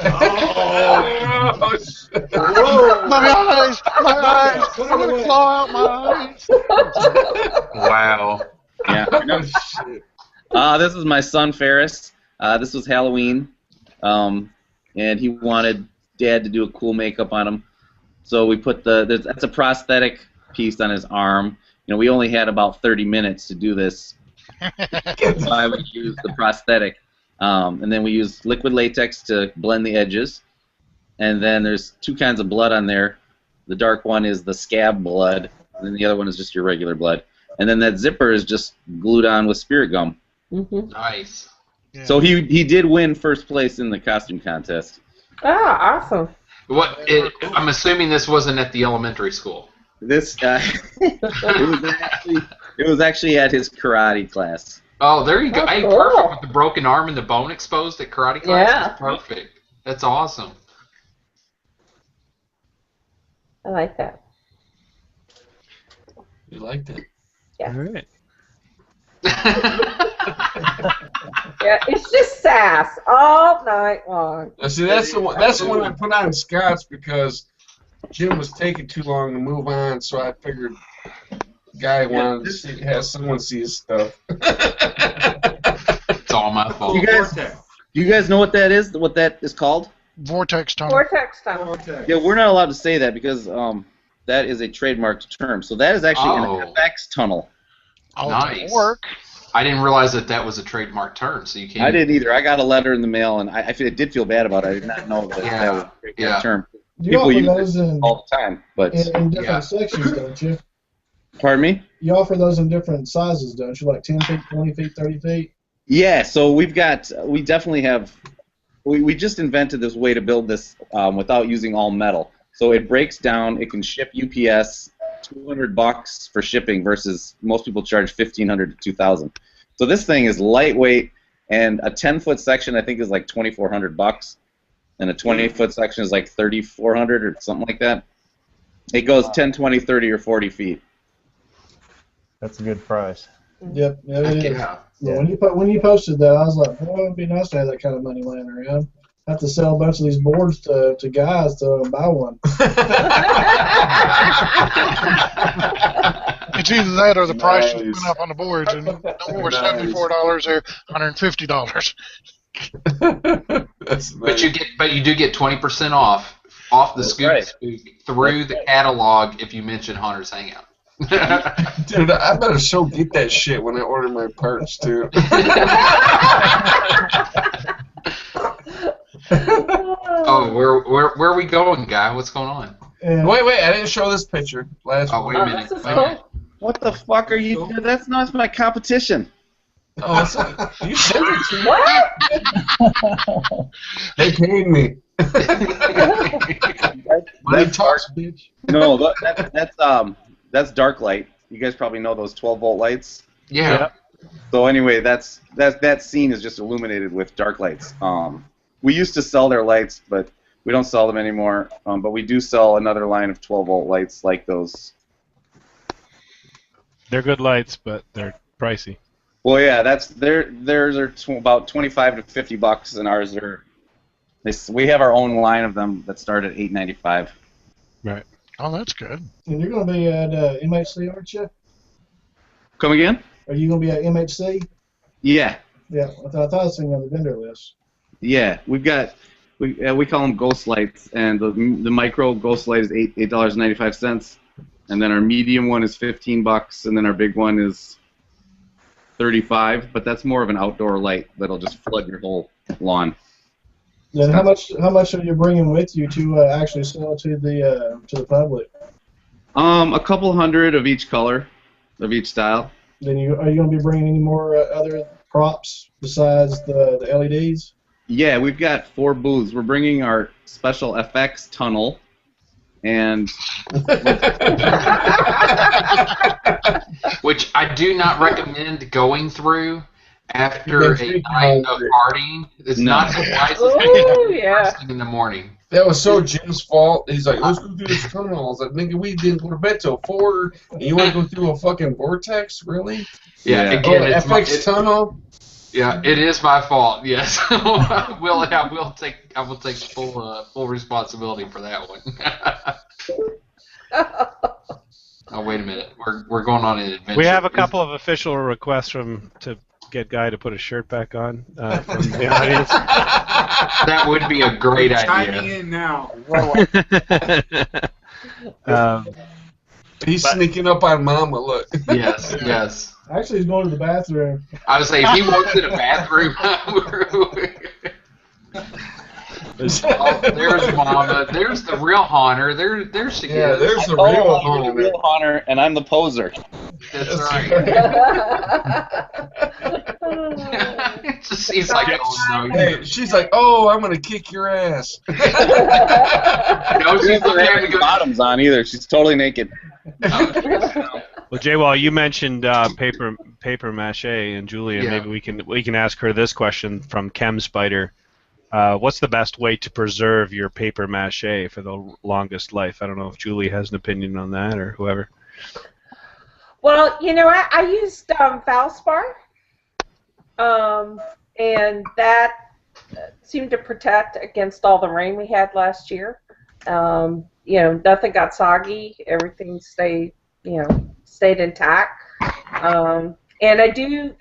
D: Oh, shit.
G: My eyes! My eyes! I'm going to claw out my eyes!
C: Wow.
J: Yeah.
D: Oh, shit.
J: This is my son Ferris. This was Halloween, and he wanted Dad to do a cool makeup on him. So we put that's a prosthetic piece on his arm. We only had about 30 minutes to do this. So I would use the prosthetic. And then we use liquid latex to blend the edges. And then there's 2 kinds of blood on there. The dark one is the scab blood, and then the other one is just your regular blood. And then that zipper is just glued on with spirit gum.
E: Mm-hmm.
C: Nice.
G: Yeah.
J: So he did win first place in the costume contest.
E: Oh, awesome.
C: I'm assuming this wasn't at the elementary school.
J: This it was actually at his karate class.
C: Oh, there you go.
E: Oh,
C: Hey,
E: cool.
C: perfect with the broken arm and the bone exposed at karate class.
E: Yeah.
C: That's perfect. That's awesome.
E: I like that.
D: You liked it?
E: Yeah.
A: All right.
E: Yeah, it's just sass all night long.
D: Now, see, that's the one. That's the one I put on Scott's because Jim was taking too long to move on, so I figured Guy wanted to have someone see his stuff.
C: It's all my fault.
J: You guys know what that is? What that is called?
G: Vortex tunnel.
E: Vortex tunnel.
B: Vortex.
J: Yeah, we're not allowed to say that because that is a trademarked term. So that is actually an FX tunnel.
G: Oh,
C: Nice.
G: work.
C: I didn't realize that was a trademark term, so you can't.
J: I didn't either. I got a letter in the mail, and I did feel bad about it. I did not know that that was a trademark term.
K: You
J: People
K: offer
J: use
K: those
J: it all the time, but
K: in different sections, don't you?
J: Pardon me?
K: You offer those in different sizes, don't you? Like 10 feet, 20 feet, 30 feet?
J: Yeah, so we definitely have, we just invented this way to build this without using all metal. So it breaks down, it can ship UPS $200 for shipping versus most people charge $1,500 to $2,000. So this thing is lightweight, and a 10-foot section I think is like $2,400, and a 20-foot section is like $3,400 or something like that. It goes 10, 20, 30, or 40 feet.
I: That's a good price.
K: Yep, yeah, it is.
C: Yeah.
K: Yeah. When you posted that, I was like, boy, it'd be nice to have that kind of money laying around. I have to sell a bunch of these boards to guys to buy one.
G: It's either that or the price just went up on the boards, and no more $74 or $150.
C: But you do get 20% off the Scoop through the catalog if you mention Hunter's Hangout.
D: Dude, I better so get that shit when I order my parts too.
C: Oh, where are we going, guy? What's going on?
D: Wait, I didn't show this picture last week.
C: Wait a minute.
J: What the fuck are you? That's not my competition.
D: Oh, you sent it to me.
E: What?
D: They paid me.
J: That's dark, bitch. No, that's dark light. You guys probably know those 12-volt lights.
C: Yeah.
J: So anyway, that scene is just illuminated with dark lights. We used to sell their lights, but we don't sell them anymore. But we do sell another line of 12-volt lights like those.
A: They're good lights, but they're pricey.
J: Well, yeah, theirs are about $25 to $50, and ours are. We have our own line of them that start at $8.95.
A: Right.
G: Oh, that's good.
K: And you're going to be at MHC, aren't you?
J: Come again?
K: Are you going to be at MHC?
J: Yeah.
K: Yeah, I thought I was seeing on the vendor list.
J: Yeah, we call them ghost lights, and the micro ghost light is $8.95, and then our medium one is $15, and then our big one is $35. But that's more of an outdoor light that'll just flood your whole lawn.
K: Then how much are you bringing with you to actually sell to the public?
J: A couple hundred of each color, of each style.
K: Then are you going to be bringing any more other props besides the LEDs?
J: Yeah, we've got 4 booths. We're bringing our special FX tunnel, and
C: which I do not recommend going through after a night of partying. It's not the first thing in the morning.
D: That was so Jim's fault. He's like, let's go through this tunnel. I was like, nigga, we didn't go to bed till 4, and you want to go through a fucking vortex, really?
C: Yeah. Again, it's
D: FX tunnel.
C: Yeah, it is my fault. Yes, I will take full responsibility for that one. Oh, wait a minute. We're going on an adventure.
A: We have a couple of official requests to get Guy to put his shirt back on from the audience.
C: That would be a great idea.
B: Chiming in now.
D: He's sneaking up on Mama. Look.
C: Yes.
K: Actually, he's going to the bathroom.
C: I would say if he walks to the bathroom. There's Mama. There's the real Hunter. There she is.
D: Yeah, there's the real Hunter.
J: The real Hunter, and I'm the poser.
C: That's right. She's like, oh, no.
D: Hey, she's like, oh, I'm gonna kick your ass.
J: No, she's not having bottoms on either. She's totally naked.
A: Well, Jay, while you mentioned paper mache and Julia, maybe we can ask her this question from Chem Spider. What's the best way to preserve your paper mache for the longest life? I don't know if Julie has an opinion on that or whoever.
E: Well, I used Valspar, and that seemed to protect against all the rain we had last year. Nothing got soggy. Everything stayed intact. And I do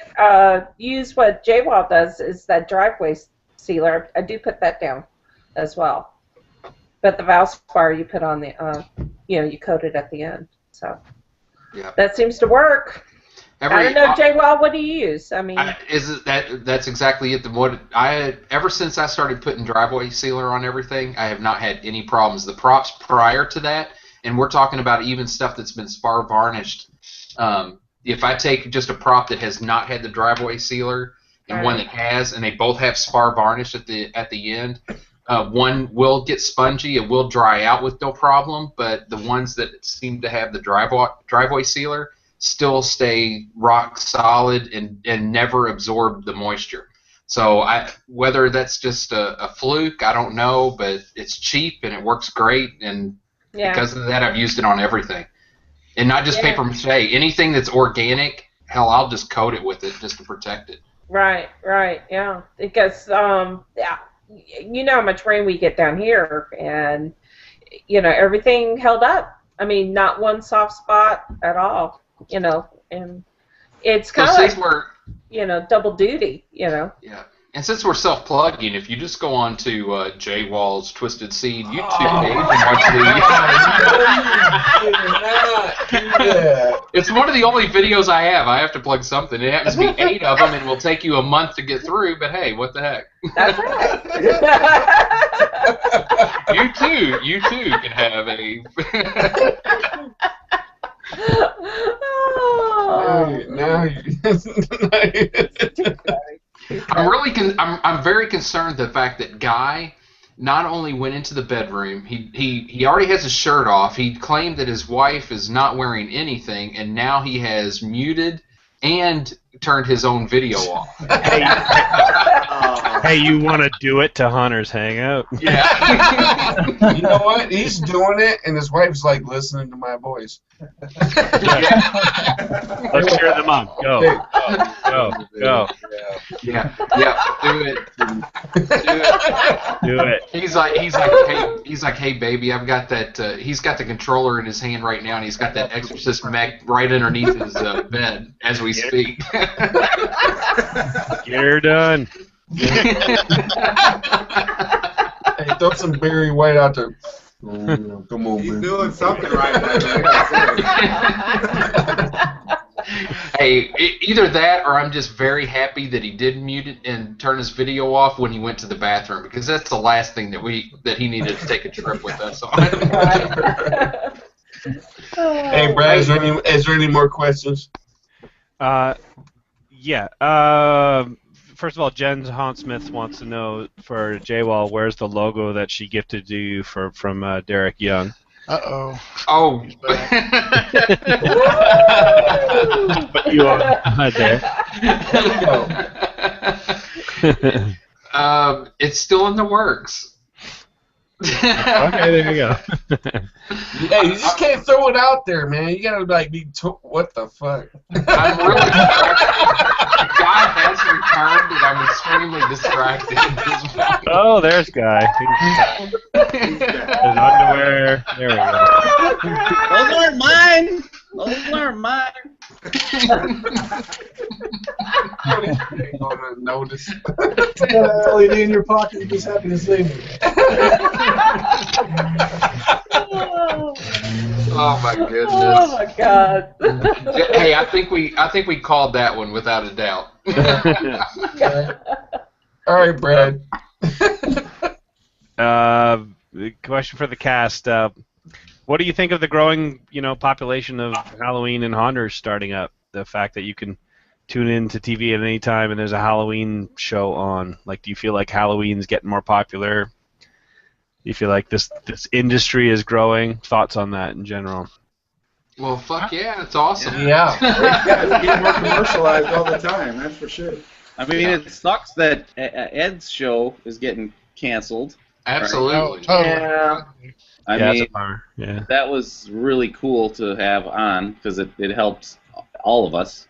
E: use what JWall does, is that driveway sealer. I do put that down as well. but the Valspar you put on the, you coat it at the end. So that seems to work. I don't know, Jay. Well, what do you use? I mean,
C: that's exactly it. Ever since I started putting driveway sealer on everything, I have not had any problems. The props prior to that, and we're talking about even stuff that's been spar varnished. If I take just a prop that has not had the driveway sealer and one that has, and they both have spar varnish at the end, one will get spongy. It will dry out with no problem, but the ones that seem to have the driveway sealer still stay rock solid and never absorb the moisture. So whether that's just a fluke, I don't know, but it's cheap and it works great, and because of that, I've used it on everything. And not just paper mache. Anything that's organic, hell, I'll just coat it with it just to protect it.
E: Right, yeah. Because, you know how much rain we get down here, and, everything held up. I mean, not one soft spot at all. And it's kind of like, double duty, Yeah.
C: And since we're self-plugging, if you just go on to Jay Wall's Twisted Seed YouTube page and watch it's one of the only videos I have. I have to plug something. It happens to be 8 of them, and will take you a month to get through, but hey, what the heck?
E: That's right.
C: You too can have a... I'm very concerned the fact that Guy not only went into the bedroom, he already has his shirt off. He claimed that his wife is not wearing anything, and now he has muted and turned his own video off.
A: Hey, you want to do it to Hunter's Hangout?
C: Yeah.
D: You know what? He's doing it, and his wife's like listening to my voice.
A: Let's cheer them on. Go.
C: Yeah. Do it. He's like, hey, baby, I've got that. He's got the controller in his hand right now, and he's got that Exorcist mech right underneath his bed as we speak.
A: Get her done.
D: Hey, throw some Barry White out there. Come on,
B: He's
D: man.
B: doing something right now.
C: Hey, either that or I'm just very happy that he did mute it and turn his video off when he went to the bathroom, because that's the last thing that he needed to take a trip with us on.
D: Hey, Brad, is there any more questions?
A: Yeah. First of all, Jen Haunt-Smith wants to know for J-Wall, where's the logo that she gifted to you from Derek Young?
G: Uh-oh.
C: Oh.
A: But you are there.
C: It's still in the works.
A: Okay, there you go.
D: Hey, you just can't throw it out there, man. You gotta what the fuck?
C: I'm really Guy has returned, and I'm extremely distracted.
A: Oh, there's Guy. His underwear. There we go.
F: Those aren't mine. Those aren't mine.
D: Ain't gonna notice.
K: You got an LED in your pocket. You're just happy to see me.
C: Oh my goodness.
E: Oh my God.
C: Hey, I think we called that one without a doubt.
D: All right, Brad.
A: Question for the cast. What do you think of the growing, population of Halloween and haunters starting up? The fact that you can tune in to TV at any time and there's a Halloween show on. Like, do you feel like Halloween's getting more popular? Do you feel like this industry is growing? Thoughts on that in general?
C: Well, fuck yeah, it's awesome.
D: Yeah.
B: It's getting more commercialized all the time, that's for sure.
F: I mean, it sucks that Ed's show is getting canceled.
C: Absolutely.
G: Totally.
E: Yeah.
F: I
A: Yeah,
F: mean,
A: it's a bummer. Yeah.
F: that was really cool to have on because it helps all of us.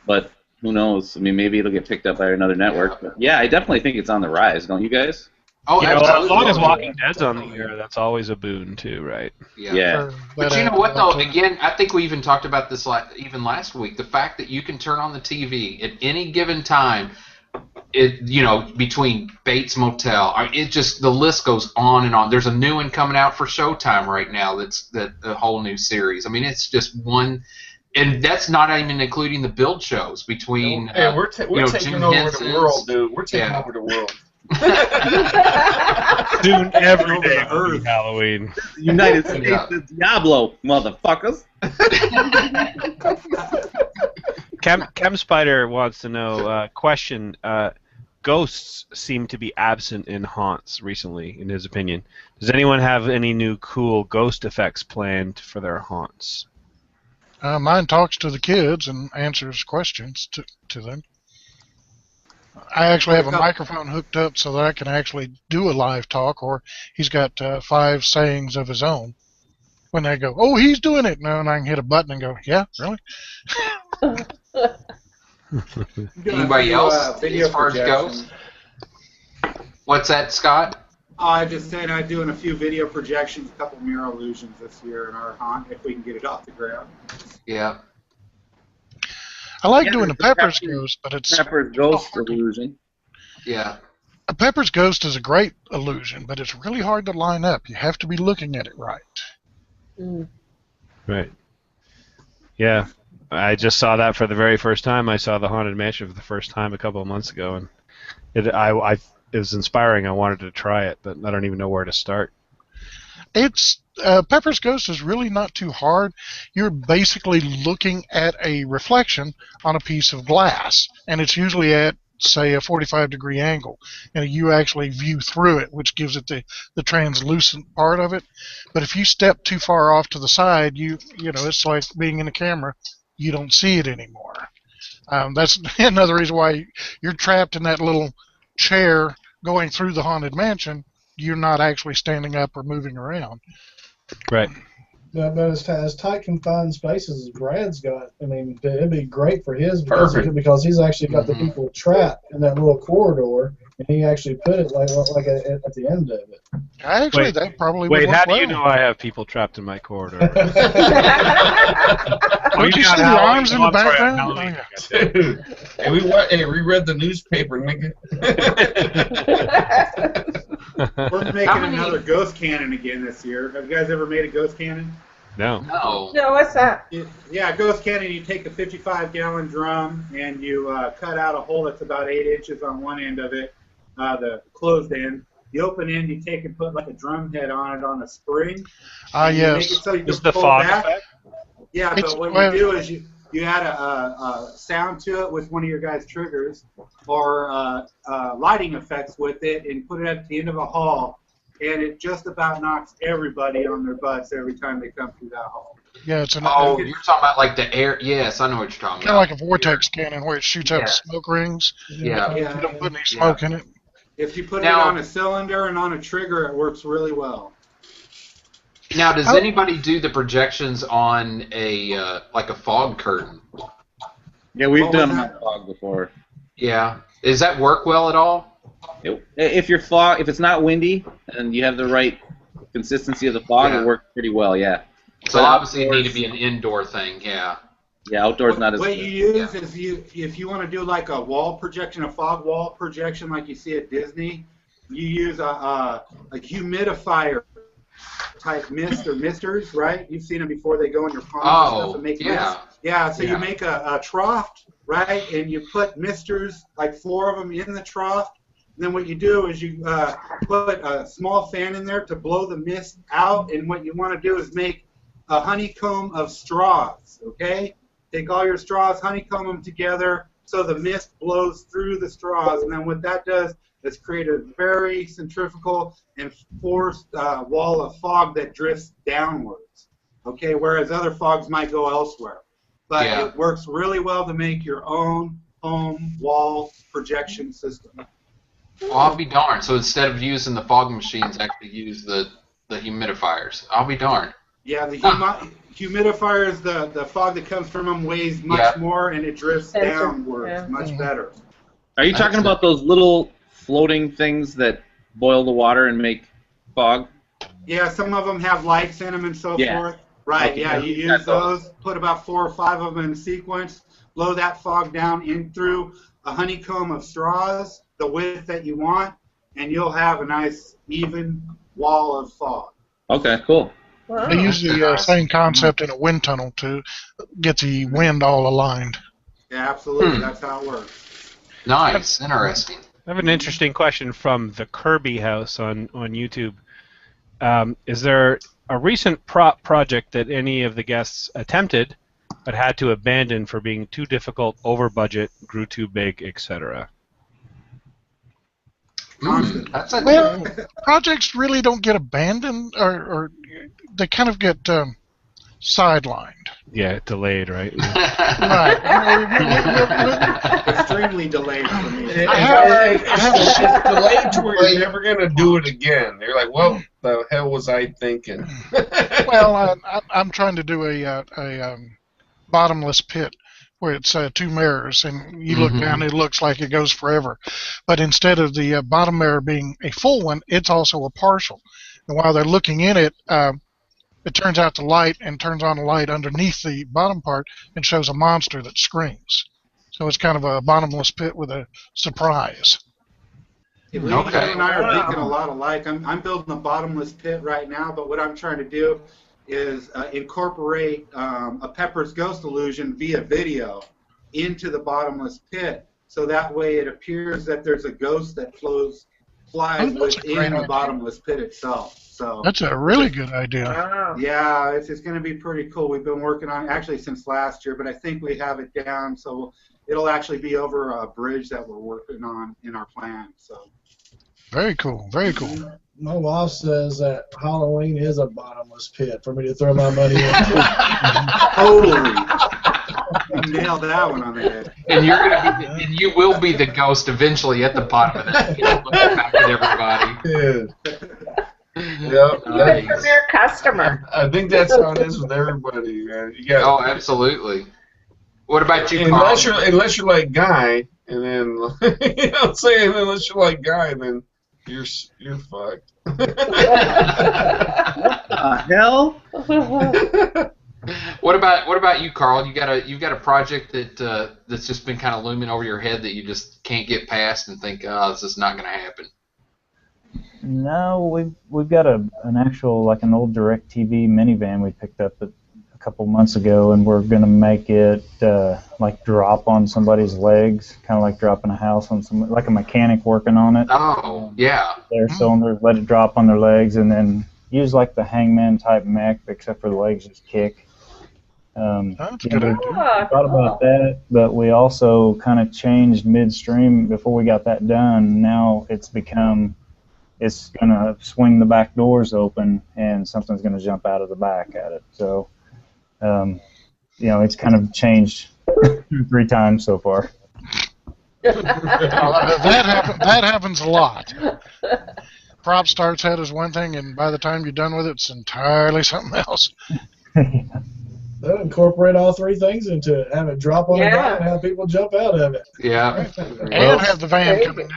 F: But who knows? I mean, maybe it'll get picked up by another network. But yeah, I definitely think it's on the rise, don't you guys?
C: Oh,
A: as long as Walking Dead's on the air, that's always a boon too, right?
F: Yeah.
C: But you know what, though? Again, I think we even talked about this even last week. The fact that you can turn on the TV at any given time, between Bates Motel, it just the list goes on and on. There's a new one coming out for Showtime right now. That's a whole new series. I mean, it's just one, and that's not even including the build shows between.
D: Hey, we're taking over the world, dude. We're taking over the world.
A: Soon every day will be Halloween.
J: United States is Diablo, motherfuckers.
A: Chem Spider wants to know, question, ghosts seem to be absent in haunts recently, in his opinion. Does anyone have any new cool ghost effects planned for their haunts?
G: Mine talks to the kids and answers questions to them. I actually have a microphone hooked up so that I can actually do a live talk, or he's got 5 sayings of his own. When they go, oh, he's doing it, and I can hit a button and go, yeah, really?
C: Anybody else as far as ghosts? What's that, Scott?
B: I just said I'm doing a few video projections, a couple mirror illusions this year in our haunt, if we can get it off the ground.
C: Yeah.
G: I like doing a Pepper's Ghost, but it's
J: Pepper's Ghost illusion.
C: Yeah.
G: A Pepper's Ghost is a great illusion, but it's really hard to line up. You have to be looking at it right.
A: Right. Yeah. I just saw that for the very first time. I saw the Haunted Mansion for the first time a couple of months ago, and it was inspiring. I wanted to try it, but I don't even know where to start.
G: It's Pepper's Ghost is really not too hard. You're basically looking at a reflection on a piece of glass, and it's usually at, say, a 45-degree angle, and you actually view through it, which gives it the translucent part of it. But if you step too far off to the side, you know, it's like being in a camera. You don't see it anymore. That's another reason why you're trapped in that little chair going through the Haunted Mansion. You're not actually standing up or moving around.
A: Right.
K: But as tight confined spaces as Brad's got, I mean, it'd be great for his because he's actually got the people trapped in that little corridor, and he actually put it like at the end of it.
G: Actually, that probably would
A: Wait,
G: work
A: how do
G: well.
A: you know I have people trapped in my corridor?
G: Don't you see the arms in the background?
D: Hey, we read the newspaper, nigga.
B: We're making another ghost cannon again this year. Have you guys ever made a ghost cannon?
A: No.
E: No, what's that?
B: Yeah, ghost cannon, you take a 55-gallon drum and you cut out a hole that's about 8 inches on one end of it, the closed end. The open end, you take and put like a drum head on it on a spring.
G: Yes.
B: Make it so you
A: Is
B: can
A: the
B: pull
A: fog
B: back.
A: effect?
B: Yeah, but what you do is you add a sound to it with one of your guys' triggers, or lighting effects with it, and put it at the end of a hall, and it just about knocks everybody on their butts every time they come through that hall.
G: Yeah, it's
C: you're talking about like the air. Yes, I know what you're talking
G: kind of
C: about.
G: like a vortex cannon where it shoots out smoke rings.
C: Yeah.
G: You don't put any smoke in it.
B: If you put it on a cylinder and on a trigger, it works really well.
C: Now, does anybody do the projections on a like a fog curtain?
J: Yeah, we've done fog before.
C: Yeah. Does that work well at all?
J: If it's not windy and you have the right consistency of the fog, it works pretty well. Yeah.
C: So obviously it need to be an indoor thing. Yeah.
J: Yeah, outdoors not as
B: good. What
J: good.
B: you use is if you want to do like a wall projection, a fog wall projection like you see at Disney, you use a humidifier type mist or misters, right? You've seen them before. They go in your palms and stuff and make mist. Yeah, so you make a trough, right? And you put misters, like 4 of them in the trough. And then what you do is you put a small fan in there to blow the mist out. And what you want to do is make a honeycomb of straws, okay? Take all your straws, honeycomb them together so the mist blows through the straws. And then what that does is create a very centrifugal and forced wall of fog that drifts downwards, okay? Whereas other fogs might go elsewhere. But it works really well to make your own home wall projection system.
C: Well, I'll be darned. So instead of using the fog machines, actually use the humidifiers. I'll be darned.
B: Yeah, the humidifiers, the fog that comes from them weighs much more, and it drifts downwards much better.
J: Are you talking about those little floating things that boil the water and make fog?
B: Yeah, some of them have lights in them and so forth. Right, okay. You use those, put about 4 or 5 of them in sequence, blow that fog down in through a honeycomb of straws, the width that you want, and you'll have a nice even wall of fog.
F: Okay, cool.
E: Wow.
G: They use the same concept in a wind tunnel to get the wind all aligned.
B: Yeah, absolutely. That's how it works.
C: Nice, interesting.
A: I have an interesting question from the Kirby House on YouTube. Is there a recent prop project that any of the guests attempted but had to abandon for being too difficult, over budget, grew too big, etc.?
G: Well, projects really don't get abandoned, or they kind of get sidelined.
A: Yeah, delayed, right?
G: Right.
B: Extremely delayed for me.
D: It's delayed to where you're never going to do it again. You're like, well, the hell was I thinking?
G: Well, I'm trying to do a bottomless pit where it's two mirrors, and you look down, it looks like it goes forever. But instead of the bottom mirror being a full one, it's also a partial. And while they're looking in it, it turns out the light and turns on the light underneath the bottom part and shows a monster that screams. So it's kind of a bottomless pit with a surprise.
B: You and I are thinking a lot alike. I'm building a bottomless pit right now, but what I'm trying to do is incorporate a Pepper's Ghost illusion via video into the bottomless pit, so that way it appears that there's a ghost that flies within the bottomless pit itself. So
G: that's a really good idea.
B: Yeah, it's going to be pretty cool. We've been working on it actually since last year, but I think we have it down, so it'll actually be over a bridge that we're working on in our plan. So
G: very cool, very cool.
K: My wife says that Halloween is a bottomless pit for me to throw my money into.
B: Totally. You nailed that one on the head.
C: And you're gonna be, and you will be the ghost eventually at the bottom of that pit, looking back at everybody.
D: Yeah.
E: Even from your customer.
D: I think that's how it is with everybody, man. You got
C: absolutely. What about you,
D: unless
C: Carl?
D: unless you're like Guy, and then you know what I'm saying, unless you're like Guy, then you're fucked.
J: What the hell?
C: What about you, Carl? You've got a project that's just been kind of looming over your head that you just can't get past and think, oh, this is not going to happen.
I: No, we've got an actual, like an old DirecTV minivan we picked up a couple months ago, and we're going to make it like drop on somebody's legs, kind of like dropping a house on some, like a mechanic working on it.
C: Oh, yeah.
I: Their cylinders, let it drop on their legs, and then use like the hangman type mech, except for the legs just kick.
G: That's a good idea.
I: We thought about that, but we also kind of changed midstream before we got that done. Now it's going to swing the back doors open, and something's going to jump out of the back at it. So, it's kind of changed 2-3 times so far.
G: That happens a lot. Prop starts out as one thing, and by the time you're done with it, it's entirely something else.
K: They'll incorporate all three things into it. Have it drop on the ground and have people jump out of it.
C: Yeah.
G: And have the van coming in.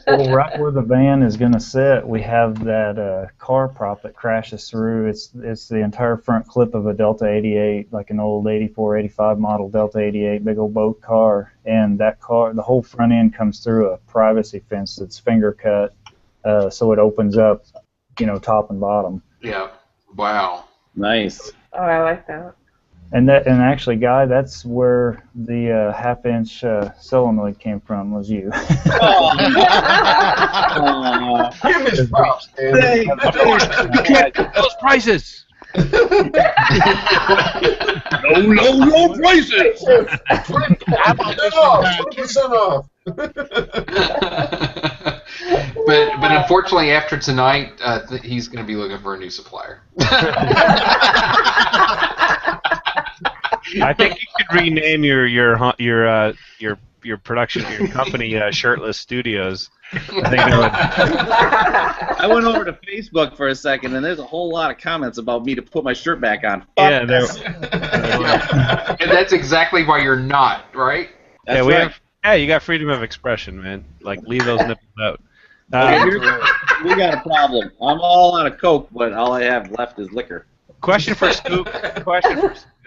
I: Well, right where the van is going to sit, we have that car prop that crashes through. It's the entire front clip of a Delta 88, like an old 84, 85 model Delta 88, big old boat car. And that car, the whole front end comes through a privacy fence that's finger cut, so it opens up, top and bottom.
C: Yeah. Wow.
F: Nice.
E: Oh, I like that.
I: And actually, Guy, that's where the half-inch solenoid came from. Was you?
D: Give his props, man.
A: You can't get those prices. No prices.
D: 20% off.
C: But unfortunately, after tonight, he's going to be looking for a new supplier.
A: I think you could rename your production, your company, Shirtless Studios. I think that would.
F: I went over to Facebook for a second, and there's a whole lot of comments about me to put my shirt back on.
A: Yeah,
C: and that's exactly why you're not, right?
F: That's
A: right. You got freedom of expression, man. Like, leave those nipples out.
F: We got a problem. I'm all out of Coke, but all I have left is liquor.
A: Question for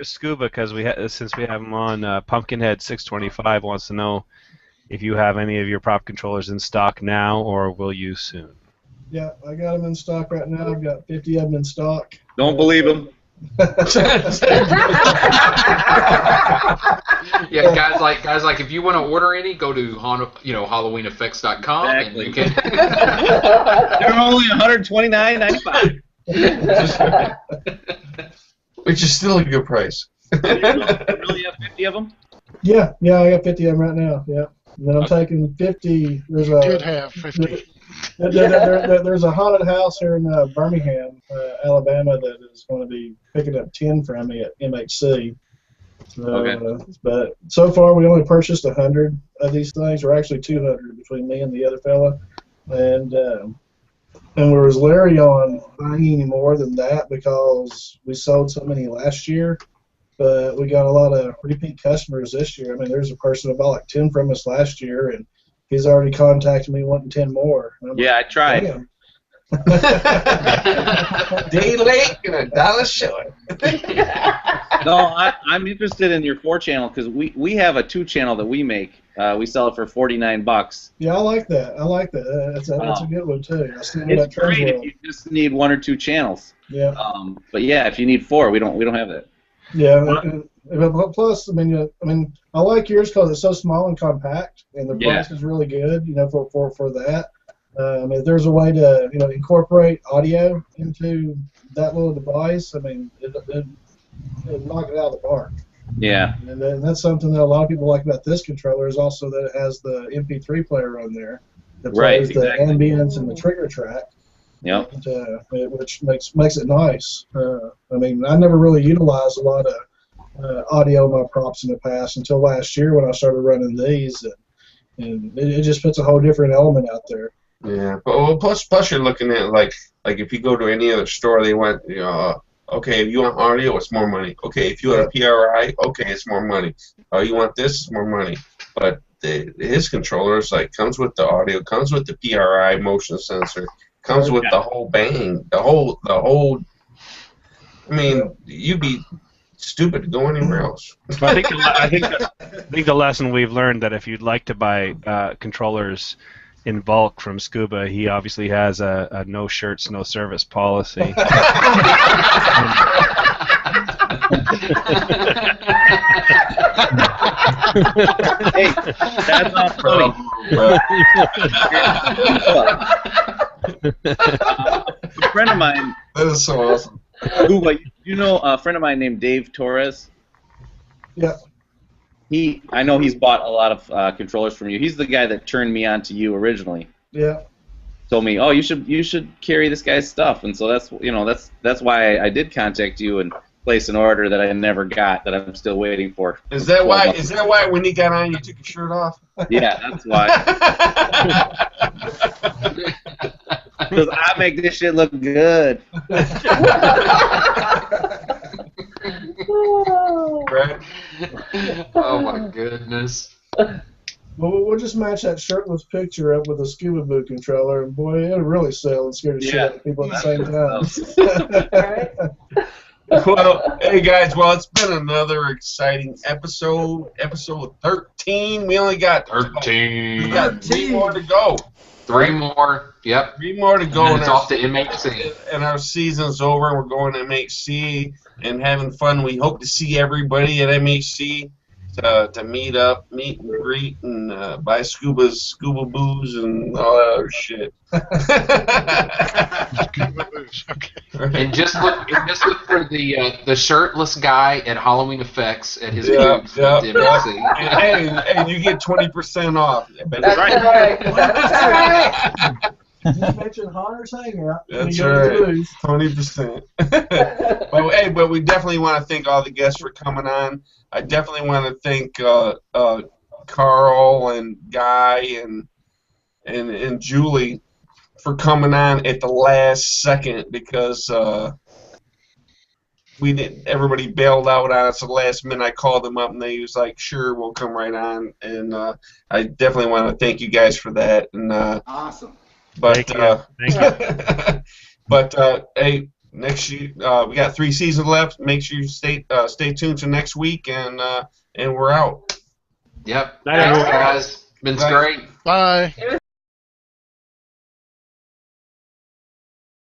A: Scuba, because since we have him on, Pumpkinhead 625 wants to know, if you have any of your prop controllers in stock now or will you soon.
K: Yeah, I got them in stock right now. I've got 50 of them in stock.
J: Don't believe him.
C: Yeah, guys like if you want to order any, go to HalloweenEffects.com and you can.
J: They're only $129.95.
D: Which is still a good price.
J: You really have 50 of them?
K: Yeah, I got 50 of them right now. Yeah, and then I'm taking 50. There's
G: You did have 50.
K: There's a haunted house here in Birmingham, Alabama, that is going to be picking up 10 from me at MHC.
J: Okay.
K: But so far, we only purchased 100 of these things, or actually 200 between me and the other fella. And we was leery on buying any more than that because we sold so many last year. But we got a lot of repeat customers this year. I mean, there's a person that bought like 10 from us last year, and he's already contacted me wanting 10 more.
J: Yeah, I tried.
D: Day late and a dollar short.
J: No, I'm interested in your 4-channel because we have a 2-channel that we make. We sell it for $49.
K: Yeah, I like that. That's a good one too.
J: It's great if you just need 1 or 2 channels.
K: Yeah.
J: But yeah, if you need 4, we don't have that.
K: Yeah. But plus, I mean, I like yours because it's so small and compact, and the price is really good. For that. If there's a way to incorporate audio into that little device, I mean, it'd knock it out of the park.
J: Yeah.
K: And that's something that a lot of people like about this controller is also that it has the MP3 player on there that plays the ambience and the trigger track.
J: Yep.
K: And, which makes it nice. I mean, I never really utilized a lot of audio in my props in the past until last year when I started running these, and it just puts a whole different element out there.
D: Yeah, but plus you're looking at like if you go to any other store, they want okay, if you want audio, it's more money. Okay, if you want a PRI, okay, it's more money. You want this, it's more money. But his controller is comes with the audio, comes with the PRI motion sensor, comes with the whole bang, the whole. I mean, you'd be stupid to go anywhere else.
A: I think the lesson we've learned that if you'd like to buy controllers in bulk from Scuba, he obviously has a no shirts, no service policy.
J: Hey, that's not funny. A friend of mine.
D: That is so awesome.
J: You know a friend of mine named Dave Torres?
K: Yeah.
J: I know he's bought a lot of controllers from you. He's the guy that turned me on to you originally.
K: Yeah.
J: Told me, oh, you should carry this guy's stuff, and so that's why I did contact you and place an order that I never got that I'm still waiting for.
D: Is that why when he got on you took your shirt off?
J: Yeah, that's why. Because I make this shit look good.
D: Right?
C: Oh my goodness.
K: Well, we'll just match that shirtless picture up with a scuba boot controller, and boy, it'll really sell and scare the shit out of people at the same time.
D: Well, hey guys, it's been another exciting episode 13. We only got
C: 13.
D: We got 3 more to go.
C: 3 more. Yep.
D: 3 more to go.
C: And it's off to MHC.
D: And our season's over, and we're going to MHC and having fun. We hope to see everybody at MHC to meet and greet, and buy scuba booze and all that other shit.
G: Scuba booze. Okay.
C: And just look for the shirtless guy at Halloween Effects at his booth at MHC.
D: And you get 20% off.
E: That's right. That's right.
K: Just mention Hunter's Hangout.
D: That's right. 20%. But we definitely want to thank all the guests for coming on. I definitely want to thank Carl and Guy and Julie for coming on at the last second because everybody bailed out on us at the last minute. I called them up and they was like, "Sure, we'll come right on." And I definitely want to thank you guys for that. And
B: awesome.
D: But
A: thank you.
D: But hey, next year we got 3 seasons left. Make sure you stay tuned to next week, and we're out.
C: Yep. Thanks, guys. Been great.
G: Bye.
E: It was